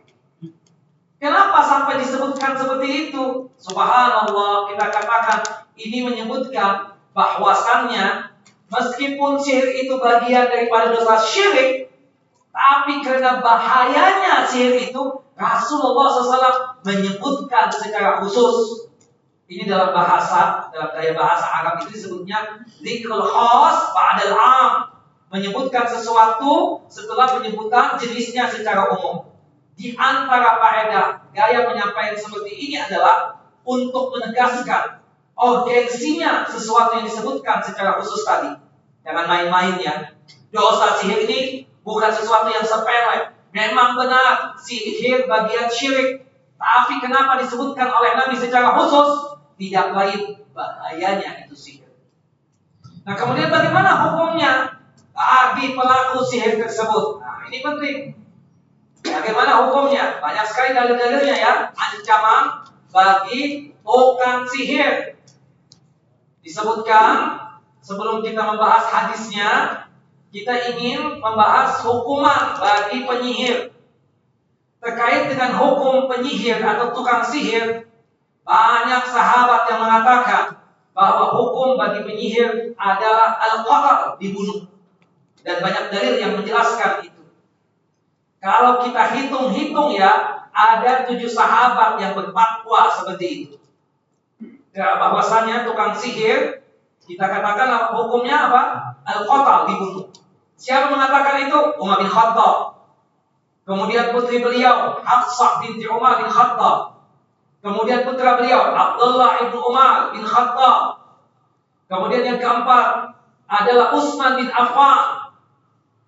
Kenapa sampai disebutkan seperti itu? Subhanallah, kita katakan ini menyebutkan bahwasannya meskipun sihir itu bagian daripada dosa syirik, tapi karena bahayanya sihir itu, Rasulullah SAW menyebutkan secara khusus. Ini dalam gaya bahasa Arab itu disebutnya dzikrul khas ba'dal 'am, menyebutkan sesuatu setelah penyebutan jenisnya secara umum. Di antara faedah gaya penyampaian seperti ini adalah untuk menegaskan urgensinya sesuatu yang disebutkan secara khusus tadi. Jangan main-main ya. Dosa sihir ini bukan sesuatu yang sepele. Memang benar sihir bagian syirik. Tapi kenapa disebutkan oleh Nabi secara khusus? Tidak lain bahayanya itu sihir. Nah, kemudian bagaimana hukumnya bagi pelaku sihir tersebut? Nah, ini penting. Bagaimana hukumnya? Banyak sekali dalil-dalilnya ya. Ancaman bagi tukang sihir. Disebutkan sebelum kita membahas hadisnya, kita ingin membahas hukuman bagi penyihir. Terkait dengan hukum penyihir atau tukang sihir, banyak sahabat yang mengatakan bahwa hukum bagi penyihir adalah al-qatl, dibunuh. Dan banyak dalil yang menjelaskan itu. Kalau kita hitung-hitung ya, ada 7 sahabat yang berfatwa seperti itu. Ya, bahwasanya tukang sihir, kita katakan hukumnya apa? Al-qatl, dibunuh. Siapa mengatakan itu? Umar bin Khattab. Kemudian putri beliau, Hafsah binti Umar bin Khattab. Kemudian putra beliau, Abdullah ibnu Umar bin Khattab. Kemudian yang keempat adalah Utsman bin Affan.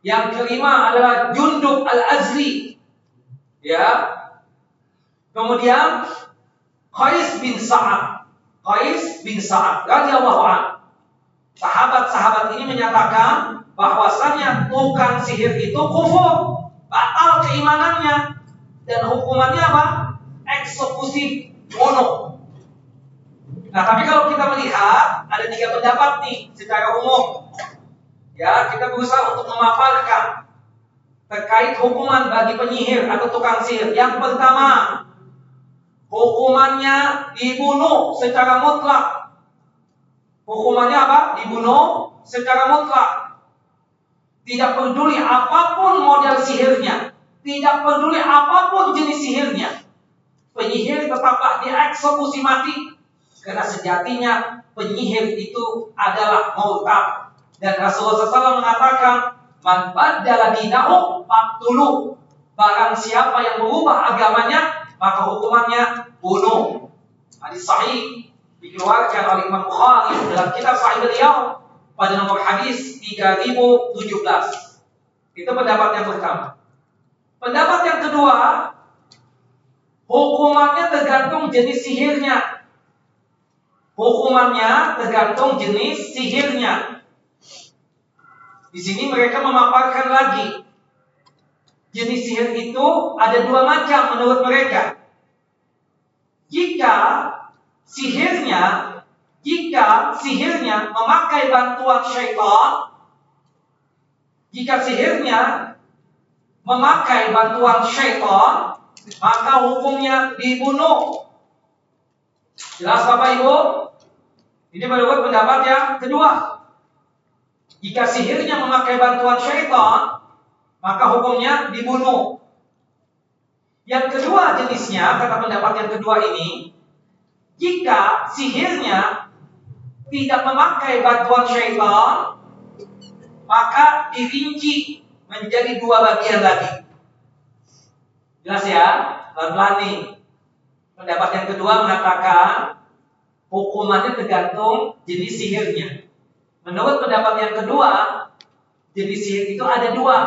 Yang kelima adalah Jundub al-Azli. Ya. Kemudian Qais bin Sa'ad. Qais bin Sa'ad radhiyallahu anhu. Sahabat-sahabat ini menyatakan bahwasannya tukang sihir itu kufur, batal keimanannya, dan hukumannya apa? Eksekusi, bunuh. Nah, tapi kalau kita melihat ada 3 pendapat nih secara umum. Ya, kita berusaha untuk memaparkan terkait hukuman bagi penyihir atau tukang sihir. Yang pertama, hukumannya dibunuh secara mutlak. Hukumannya apa? Dibunuh secara mutlak. Tidak peduli apapun model sihirnya, tidak peduli apapun jenis sihirnya, penyihir tetaplah dieksekusi mati. Karena sejatinya penyihir itu adalah murtad. Dan Rasulullah SAW mengatakan, man baddala dinahu faqtuluh. Barang siapa yang mengubah agamanya, maka hukumannya bunuh. Hadis sahih dikeluarkan oleh Imam Bukhari dalam kitab Sahih beliau pada nomor hadis 3017. Itu pendapat yang pertama. Pendapat yang kedua, hukumannya tergantung jenis sihirnya. Hukumannya tergantung jenis sihirnya. Di sini mereka memaparkan lagi. Jenis sihir itu ada 2 macam menurut mereka. Jika sihirnya memakai bantuan syaitan, jika sihirnya memakai bantuan syaitan, maka hukumnya dibunuh. Jelas Bapak Ibu? Ini menurut pendapat yang kedua. Jika sihirnya memakai bantuan syaitan, maka hukumnya dibunuh. Yang kedua jenisnya, kata pendapat yang kedua ini, jika sihirnya tidak memakai bantuan syaitan, maka dirinci menjadi dua bagian lagi. Jelas ya? Pelan-pelan nih. Pendapat yang kedua mengatakan hukumannya tergantung jenis sihirnya. Menurut pendapat yang kedua, jenis sihir itu ada dua.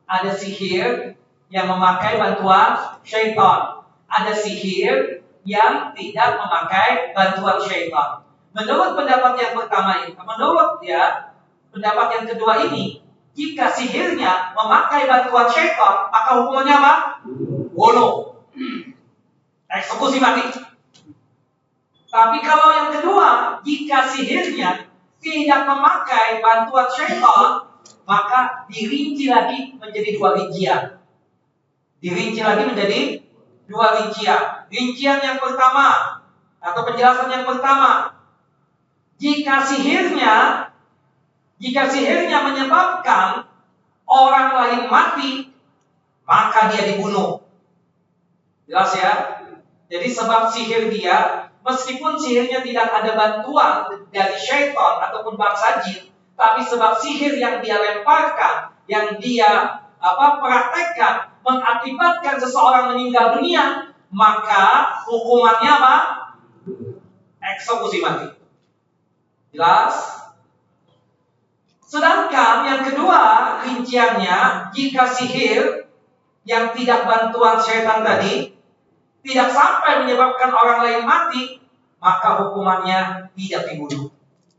Ada sihir yang memakai bantuan syaitan. Ada sihir yang tidak memakai bantuan syaitan. Menurut pendapat yang pertama ini, pendapat yang kedua ini, jika sihirnya memakai bantuan syaitan, maka hukumannya apa? Bunuh. Eksekusi mati. Tapi kalau yang kedua, jika sihirnya tidak memakai bantuan syaitan, maka dirinci lagi menjadi dua rincian. Dirinci lagi menjadi dua rincian. Rincian yang pertama, atau penjelasan yang pertama, jika sihirnya menyebabkan orang lain mati, maka dia dibunuh. Jelas ya? Jadi sebab sihir dia, meskipun sihirnya tidak ada bantuan dari syaitan ataupun bangsa jin, tapi sebab sihir yang dia lemparkan, yang dia praktekkan, mengakibatkan seseorang meninggal dunia, maka hukumannya apa? Eksekusi mati. Jelas? Sedangkan yang kedua rinciannya, jika sihir yang tidak bantuan syaitan tadi tidak sampai menyebabkan orang lain mati, maka hukumannya tidak dibunuh.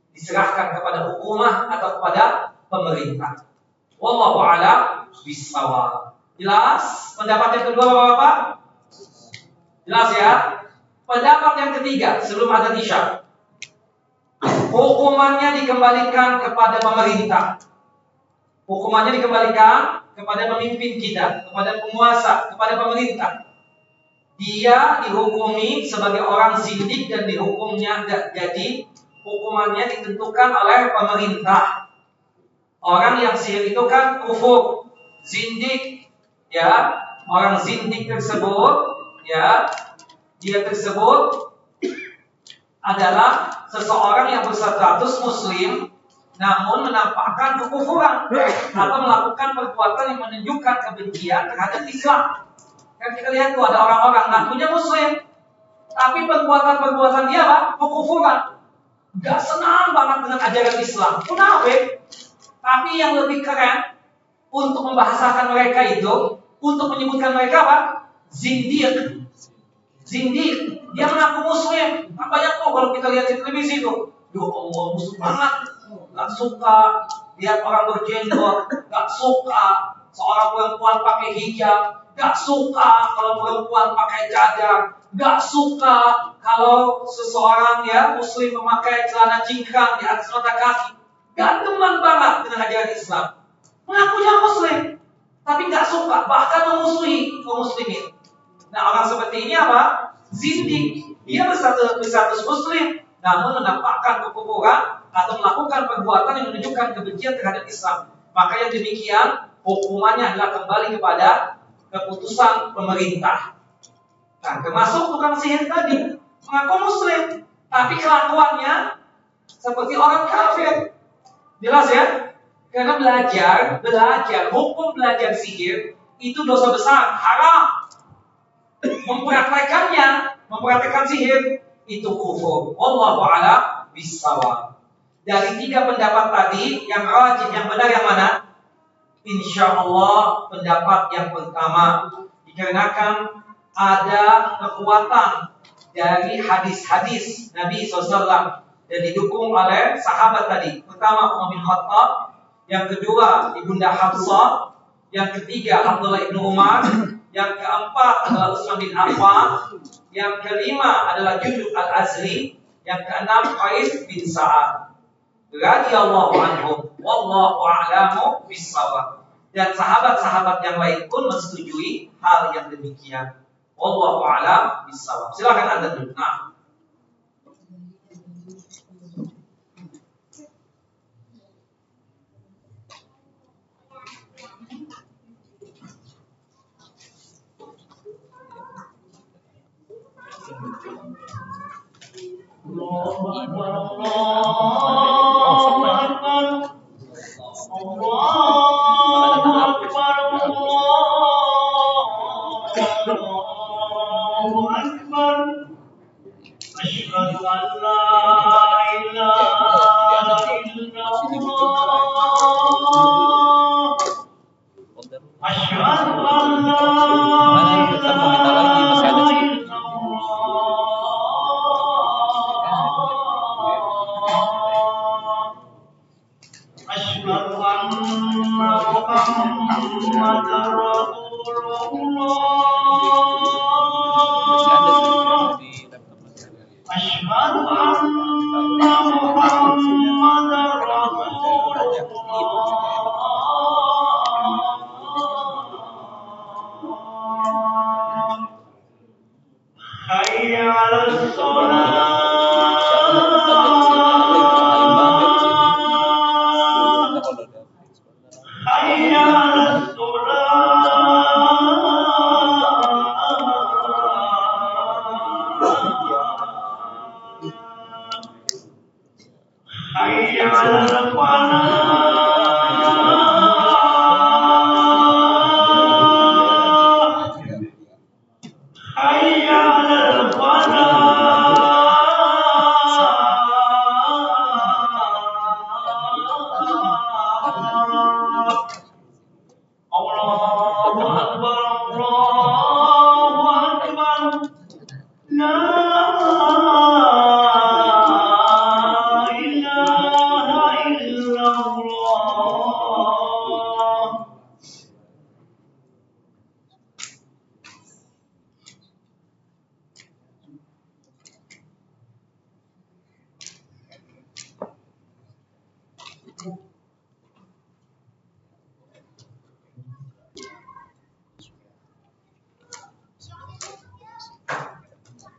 Diserahkan kepada hukumah atau kepada pemerintah. Wallahu a'lam bishawab. Jelas? Pendapat yang kedua Bapak-bapak? Jelas ya? Pendapat yang ketiga sebelum azan Isya. Hukumannya dikembalikan kepada pemerintah. Hukumannya dikembalikan kepada pemimpin kita, kepada penguasa, kepada pemerintah. Dia dihukumi sebagai orang zindik dan dihukumnya jadi hukumannya ditentukan oleh pemerintah. Orang yang sihir itu kan kufur, zindik, ya. Orang zindik tersebut, ya, dia tersebut adalah seseorang yang berstatus muslim namun menampakkan kekufuran atau melakukan perbuatan yang menunjukkan kebencian terhadap Islam. Kan kita lihat tuh ada orang-orang ngakunya muslim, tapi perbuatan-perbuatan dia apa? Kekufuran. Gak senang banget dengan ajaran Islam. Munafik. Tapi yang lebih keren untuk membahasakan mereka itu, untuk menyebutkan mereka apa? Zindiq. Zindiq. Dia mengaku muslim. Nah, banyak tuh kalau kita lihat di televisi tuh. Duh Allah, muslim banget. Gak suka lihat orang berjenggot. Gak suka seorang perempuan pakai hijab. Gak suka kalau perempuan pakai cadar. Gak suka kalau seseorang ya muslim memakai celana cingkrang di atas mata kaki. Gak teman banget dengan ajaran Islam. Mengakunya muslim, tapi gak suka, bahkan memusuhi kaum muslimin. Nah, orang seperti ini apa? Zindik. Dia berstatus muslim, namun menampakkan kekufuran atau melakukan perbuatan yang menunjukkan kebencian terhadap Islam. Maka yang demikian hukumannya adalah kembali kepada keputusan pemerintah. Nah, termasuk tukang sihir tadi mengaku muslim, tapi kelakuannya seperti orang kafir. Jelas ya? Karena belajar hukum belajar sihir itu dosa besar, haram. Mempraktekkan sihir itu kufur. Wallahu a'lam bishawab. Dari tiga pendapat tadi, yang rajih, yang benar yang mana? Insyaallah pendapat yang pertama, dikarenakan ada kekuatan dari hadis-hadis Nabi SAW dan didukung oleh sahabat tadi. Pertama Umar bin Khattab, yang kedua Ibunda Hafsah, yang ketiga Abdullah bin Umar, yang keempat adalah Utsman bin Affan, yang kelima adalah Jundub al-Azli, yang keenam Qais bin Sa'ad radhiyallahu anhum. Wallahu a'lamu bishawab. Dan sahabat-sahabat yang lain pun menyetujui hal yang demikian. Wallahu a'lam bishawab. Silakan Anda dulu. Nah.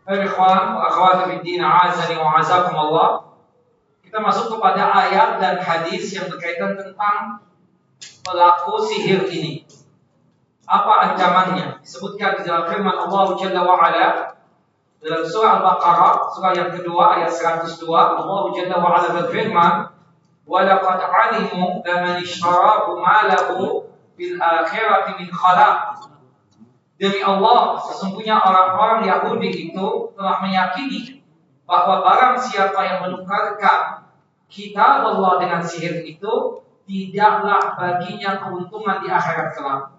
Ikhwan wa akhwati fiddin, a'azani wa a'azakumullah. Kita masuk kepada ayat dan hadis yang berkaitan tentang pelaku sihir ini. Apa ancamannya? Disebutkan di dalam firman Allah Jalla wa Ala dalam surah Al-Baqarah, surah yang kedua ayat 102. Allah Jalla wa Ala berfirman, "Wa laqad 'alimu laman ishtarahu ma lahu bil akhirati min khalaq." Demi Allah, sesungguhnya orang-orang Yahudi itu telah meyakini bahwa barang siapa yang menukarkan kitab Allah dengan sihir itu, tidaklah baginya keuntungan di akhirat kelak.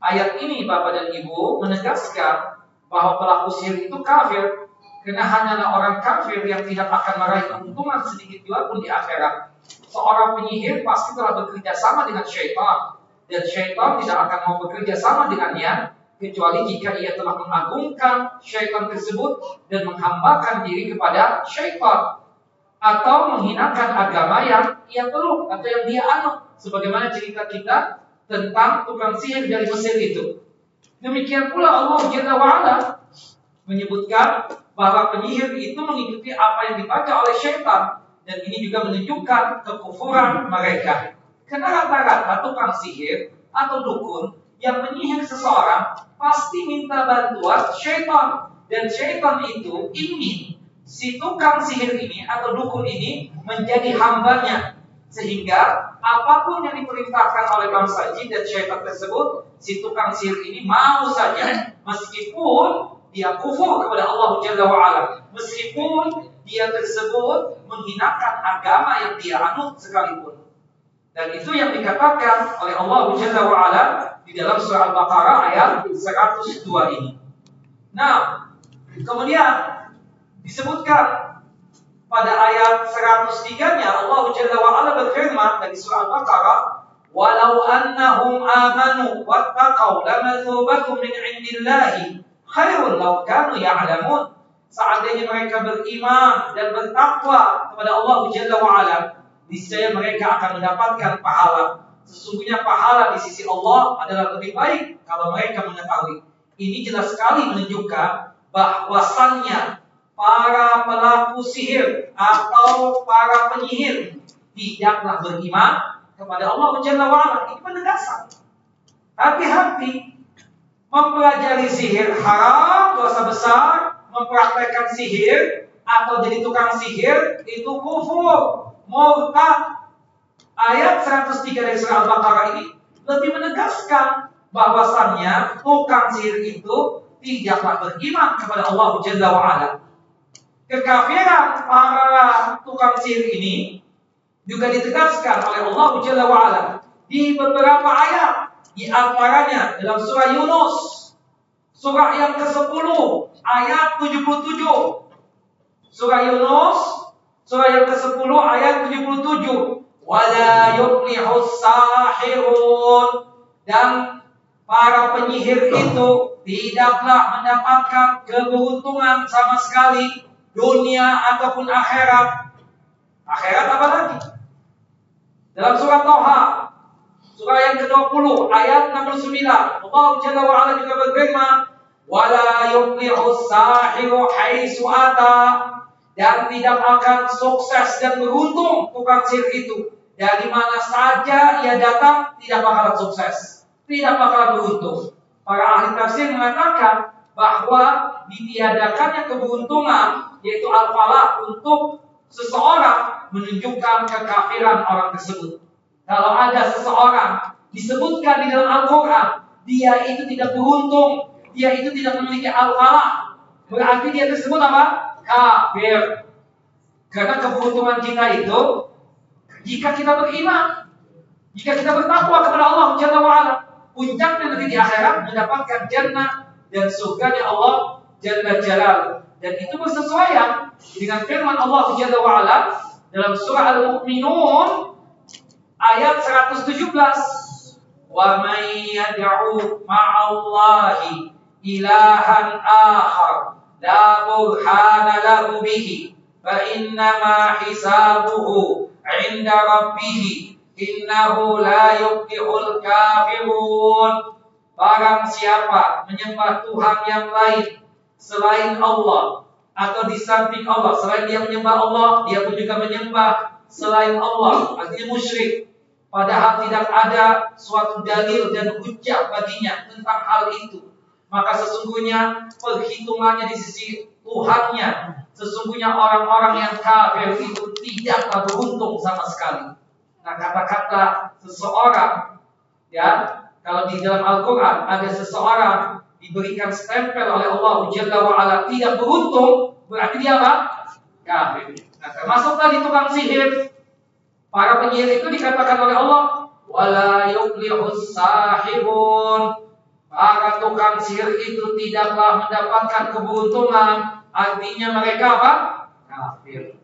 Ayat ini Bapak dan Ibu menegaskan bahwa pelaku sihir itu kafir, karena hanyalah orang kafir yang tidak akan meraih keuntungan sedikit juga pun di akhirat. Seorang penyihir pasti telah bekerja sama dengan syaitan, dan syaitan tidak akan mau bekerja sama dengannya kecuali jika ia telah mengagungkan syaitan tersebut dan menghambakan diri kepada syaitan, atau menghinakan agama yang ia peluk atau yang dia anut, sebagaimana cerita kita tentang tukang sihir dari Mesir itu. Demikian pula Allah Jalla wa'ala menyebutkan bahwa penyihir itu mengikuti apa yang dibaca oleh syaitan, dan ini juga menunjukkan kekufuran mereka. Karena rata-rata tukang sihir atau dukun yang menyihir seseorang pasti minta bantuan syaitan, dan syaitan itu ingin si tukang sihir ini atau dukun ini menjadi hambanya, sehingga apapun yang diperintahkan oleh bangsa jin dan syaitan tersebut, si tukang sihir ini mau saja, meskipun dia kufur kepada Allah Jalla wa'ala, meskipun dia tersebut menghinakan agama yang dia anut sekalipun. Dan itu yang dikatakan oleh Allah Jalla wa'ala di dalam surah Al-Baqarah ayat 102 ini. Nah, kemudian disebutkan pada ayat 103-nya Allah Jalla wa'ala berfirman dari surah Al-Baqarah, "Walau annahum amanu wattaqau lamathubatun min 'indillahi khairun law kanu ya'lamun." Seandainya mereka beriman dan bertakwa kepada Allah Jalla wa'ala, niscaya mereka akan mendapatkan pahala. sesungguhnya pahala di sisi Allah adalah lebih baik kalau mereka mengetahui. Ini jelas sekali menunjukkan bahwasannya para pelaku sihir atau para penyihir tidaklah beriman kepada Allah Jalla wa'ala. Ini penegasan. Hati-hati. Mempelajari sihir haram, dosa besar. Mempraktekkan sihir atau jadi tukang sihir itu kufur, murtad. Ayat 103 dari surah Al-Baqarah ini lebih menegaskan bahwasannya tukang sihir itu tidaklah beriman kepada Allah Jalla wa'ala. Kekafiran para tukang sihir ini juga ditegaskan oleh Allah Jalla wa'ala di beberapa ayat. Di antaranya dalam surah Yunus, surah yang ke-10, ayat 77. Surah Yunus, surah yang ke-10, ayat 77. Wala yuflihus sahirun. Dan para penyihir itu tidaklah mendapatkan keberuntungan sama sekali, dunia ataupun akhirat. Akhirat apa lagi? Dalam surah Thaha, surah yang ke-20, ayat 69, Allah Jalla wa'ala juga berfirman, wala yuflihus sahiru haitsu ata. Dan tidak akan sukses dan beruntung tukang sihir itu. Dari mana saja ia datang, tidak bakalan sukses, tidak bakalan beruntung. Para ahli tafsir mengatakan bahwa ditiadakannya keberuntungan, yaitu al-falah, untuk seseorang menunjukkan kekafiran orang tersebut. Kalau ada seseorang disebutkan di dalam Al-Quran, dia itu tidak beruntung, dia itu tidak memiliki al-falah, berarti dia tersebut apa? Kafir. Karena keberuntungan kita itu jika kita beriman, jika kita bertakwa kepada Allah Jalla wa'ala, puncaknya nanti di akhirat mendapatkan jannah dan surganya Allah Jalla Jalal. Dan itu bersesuaian dengan firman Allah Jalla wa'ala dalam surah Al-Mu'minun ayat 117. Wa may yad'u ma'allahi ilahan akhar la burhana lahu bihi fa innama hisabuhu 'inda rabbih innahu la yuflihul kafirun. Barang siapa menyembah Tuhan yang lain selain Allah atau di samping Allah, selain dia menyembah Allah, dia pun juga menyembah selain Allah, artinya musyrik, padahal tidak ada suatu dalil dan hujjah baginya tentang hal itu, maka sesungguhnya perhitungannya di sisi Tuhannya, sesungguhnya orang-orang yang kafir itu tidaklah beruntung sama sekali. Nah, kata-kata seseorang, ya, kalau di dalam Al-Quran ada seseorang diberikan stempel oleh Allah Jalla wa'ala tidak beruntung, berarti dia apa? Kafir. Nah, termasuk tadi tukang sihir. Para penyihir itu dikatakan oleh Allah, wala yuflihus sahirun. Para tukang sihir itu tidaklah mendapatkan keberuntungan, artinya mereka apa? Kafir.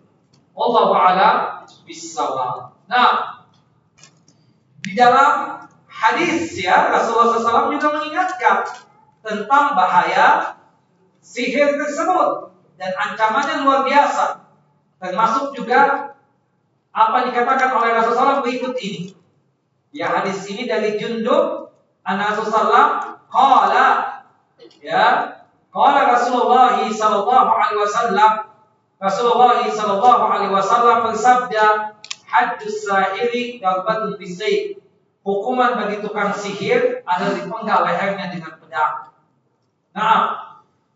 Wallahu a'lam bissawab. Nah, di dalam hadis ya Rasulullah SAW juga mengingatkan tentang bahaya sihir tersebut dan ancamannya luar biasa. Termasuk juga apa yang dikatakan oleh Rasulullah SAW berikut ini. Ya, hadis ini dari Jundub an Rasulullah qala, ya, qala Rasulullah sallallahu alaihi wasallam, Rasulullah sallallahu alaihi wasallam bersabda, haddus sahiri darbatun bisayf. Hukuman bagi tukang sihir adalah dipenggal lehernya dengan pedang. Nah,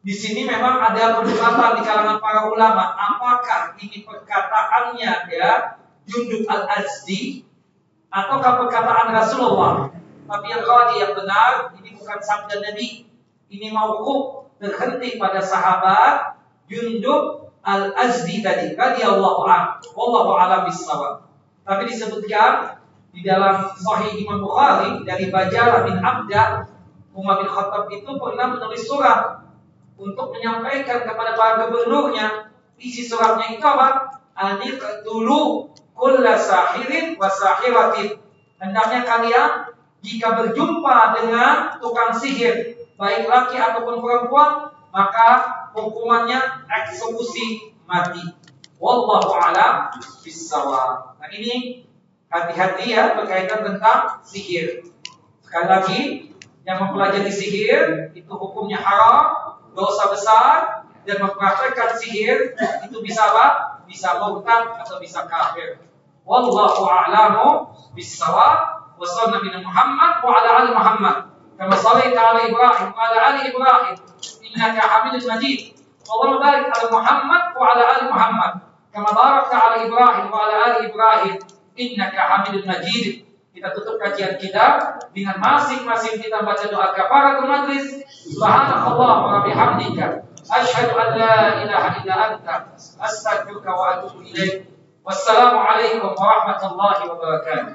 di sini memang ada perdebatan di kalangan para ulama, apakah ini perkataannya ya Jundub al-Azdi ataukah perkataan Rasulullah. Tapi yang benar, ini bukan sabda Nabi, ini mauquf, berhenti pada sahabat Jundub al-Azdi tadi, radhiyallahu anhu, wallahu a'lam bissawab. Tapi disebutkan di dalam Sahih Imam Bukhari dari Bajalah bin Abda, Umar bin Khattab itu pernah menulis surat untuk menyampaikan kepada para gubernurnya. Isi suratnya itu apa? Aniqtulu kulla sahirin wa sahiratin. Hendaknya kalian jika berjumpa dengan tukang sihir, baik laki ataupun perempuan, maka hukumannya eksekusi mati. Wallahu a'lam bissawab. Nah, ini Hati-hati ya berkaitan tentang sihir. Sekali lagi, yang mempelajari sihir itu hukumnya haram, dosa besar, dan mempraktekkan sihir itu bisa apa? Bisa murtad atau bisa kafir. Wallahu a'lamu bis-shawab. Wa sallallahu Nabi Muhammad wa ala ali Muhammad. Kama shallaita ala Ibrahim wa ala ali Ibrahim innaka Hamidum Majid. Allahumma barik ala Muhammad wa ala ali Muhammad. Kama barakta ala Ibrahim wa ala ali Ibrahim innaka Hamidum Majid. Kita tutup kajian kita dengan masing-masing kita baca doa kafaratul majlis. Subhanallah wa bihamdika asyhadu an la ilaha illa anta astaghfiruka wa atubu ilaik. Wassalamu alaikum warahmatullahi wabarakatuh.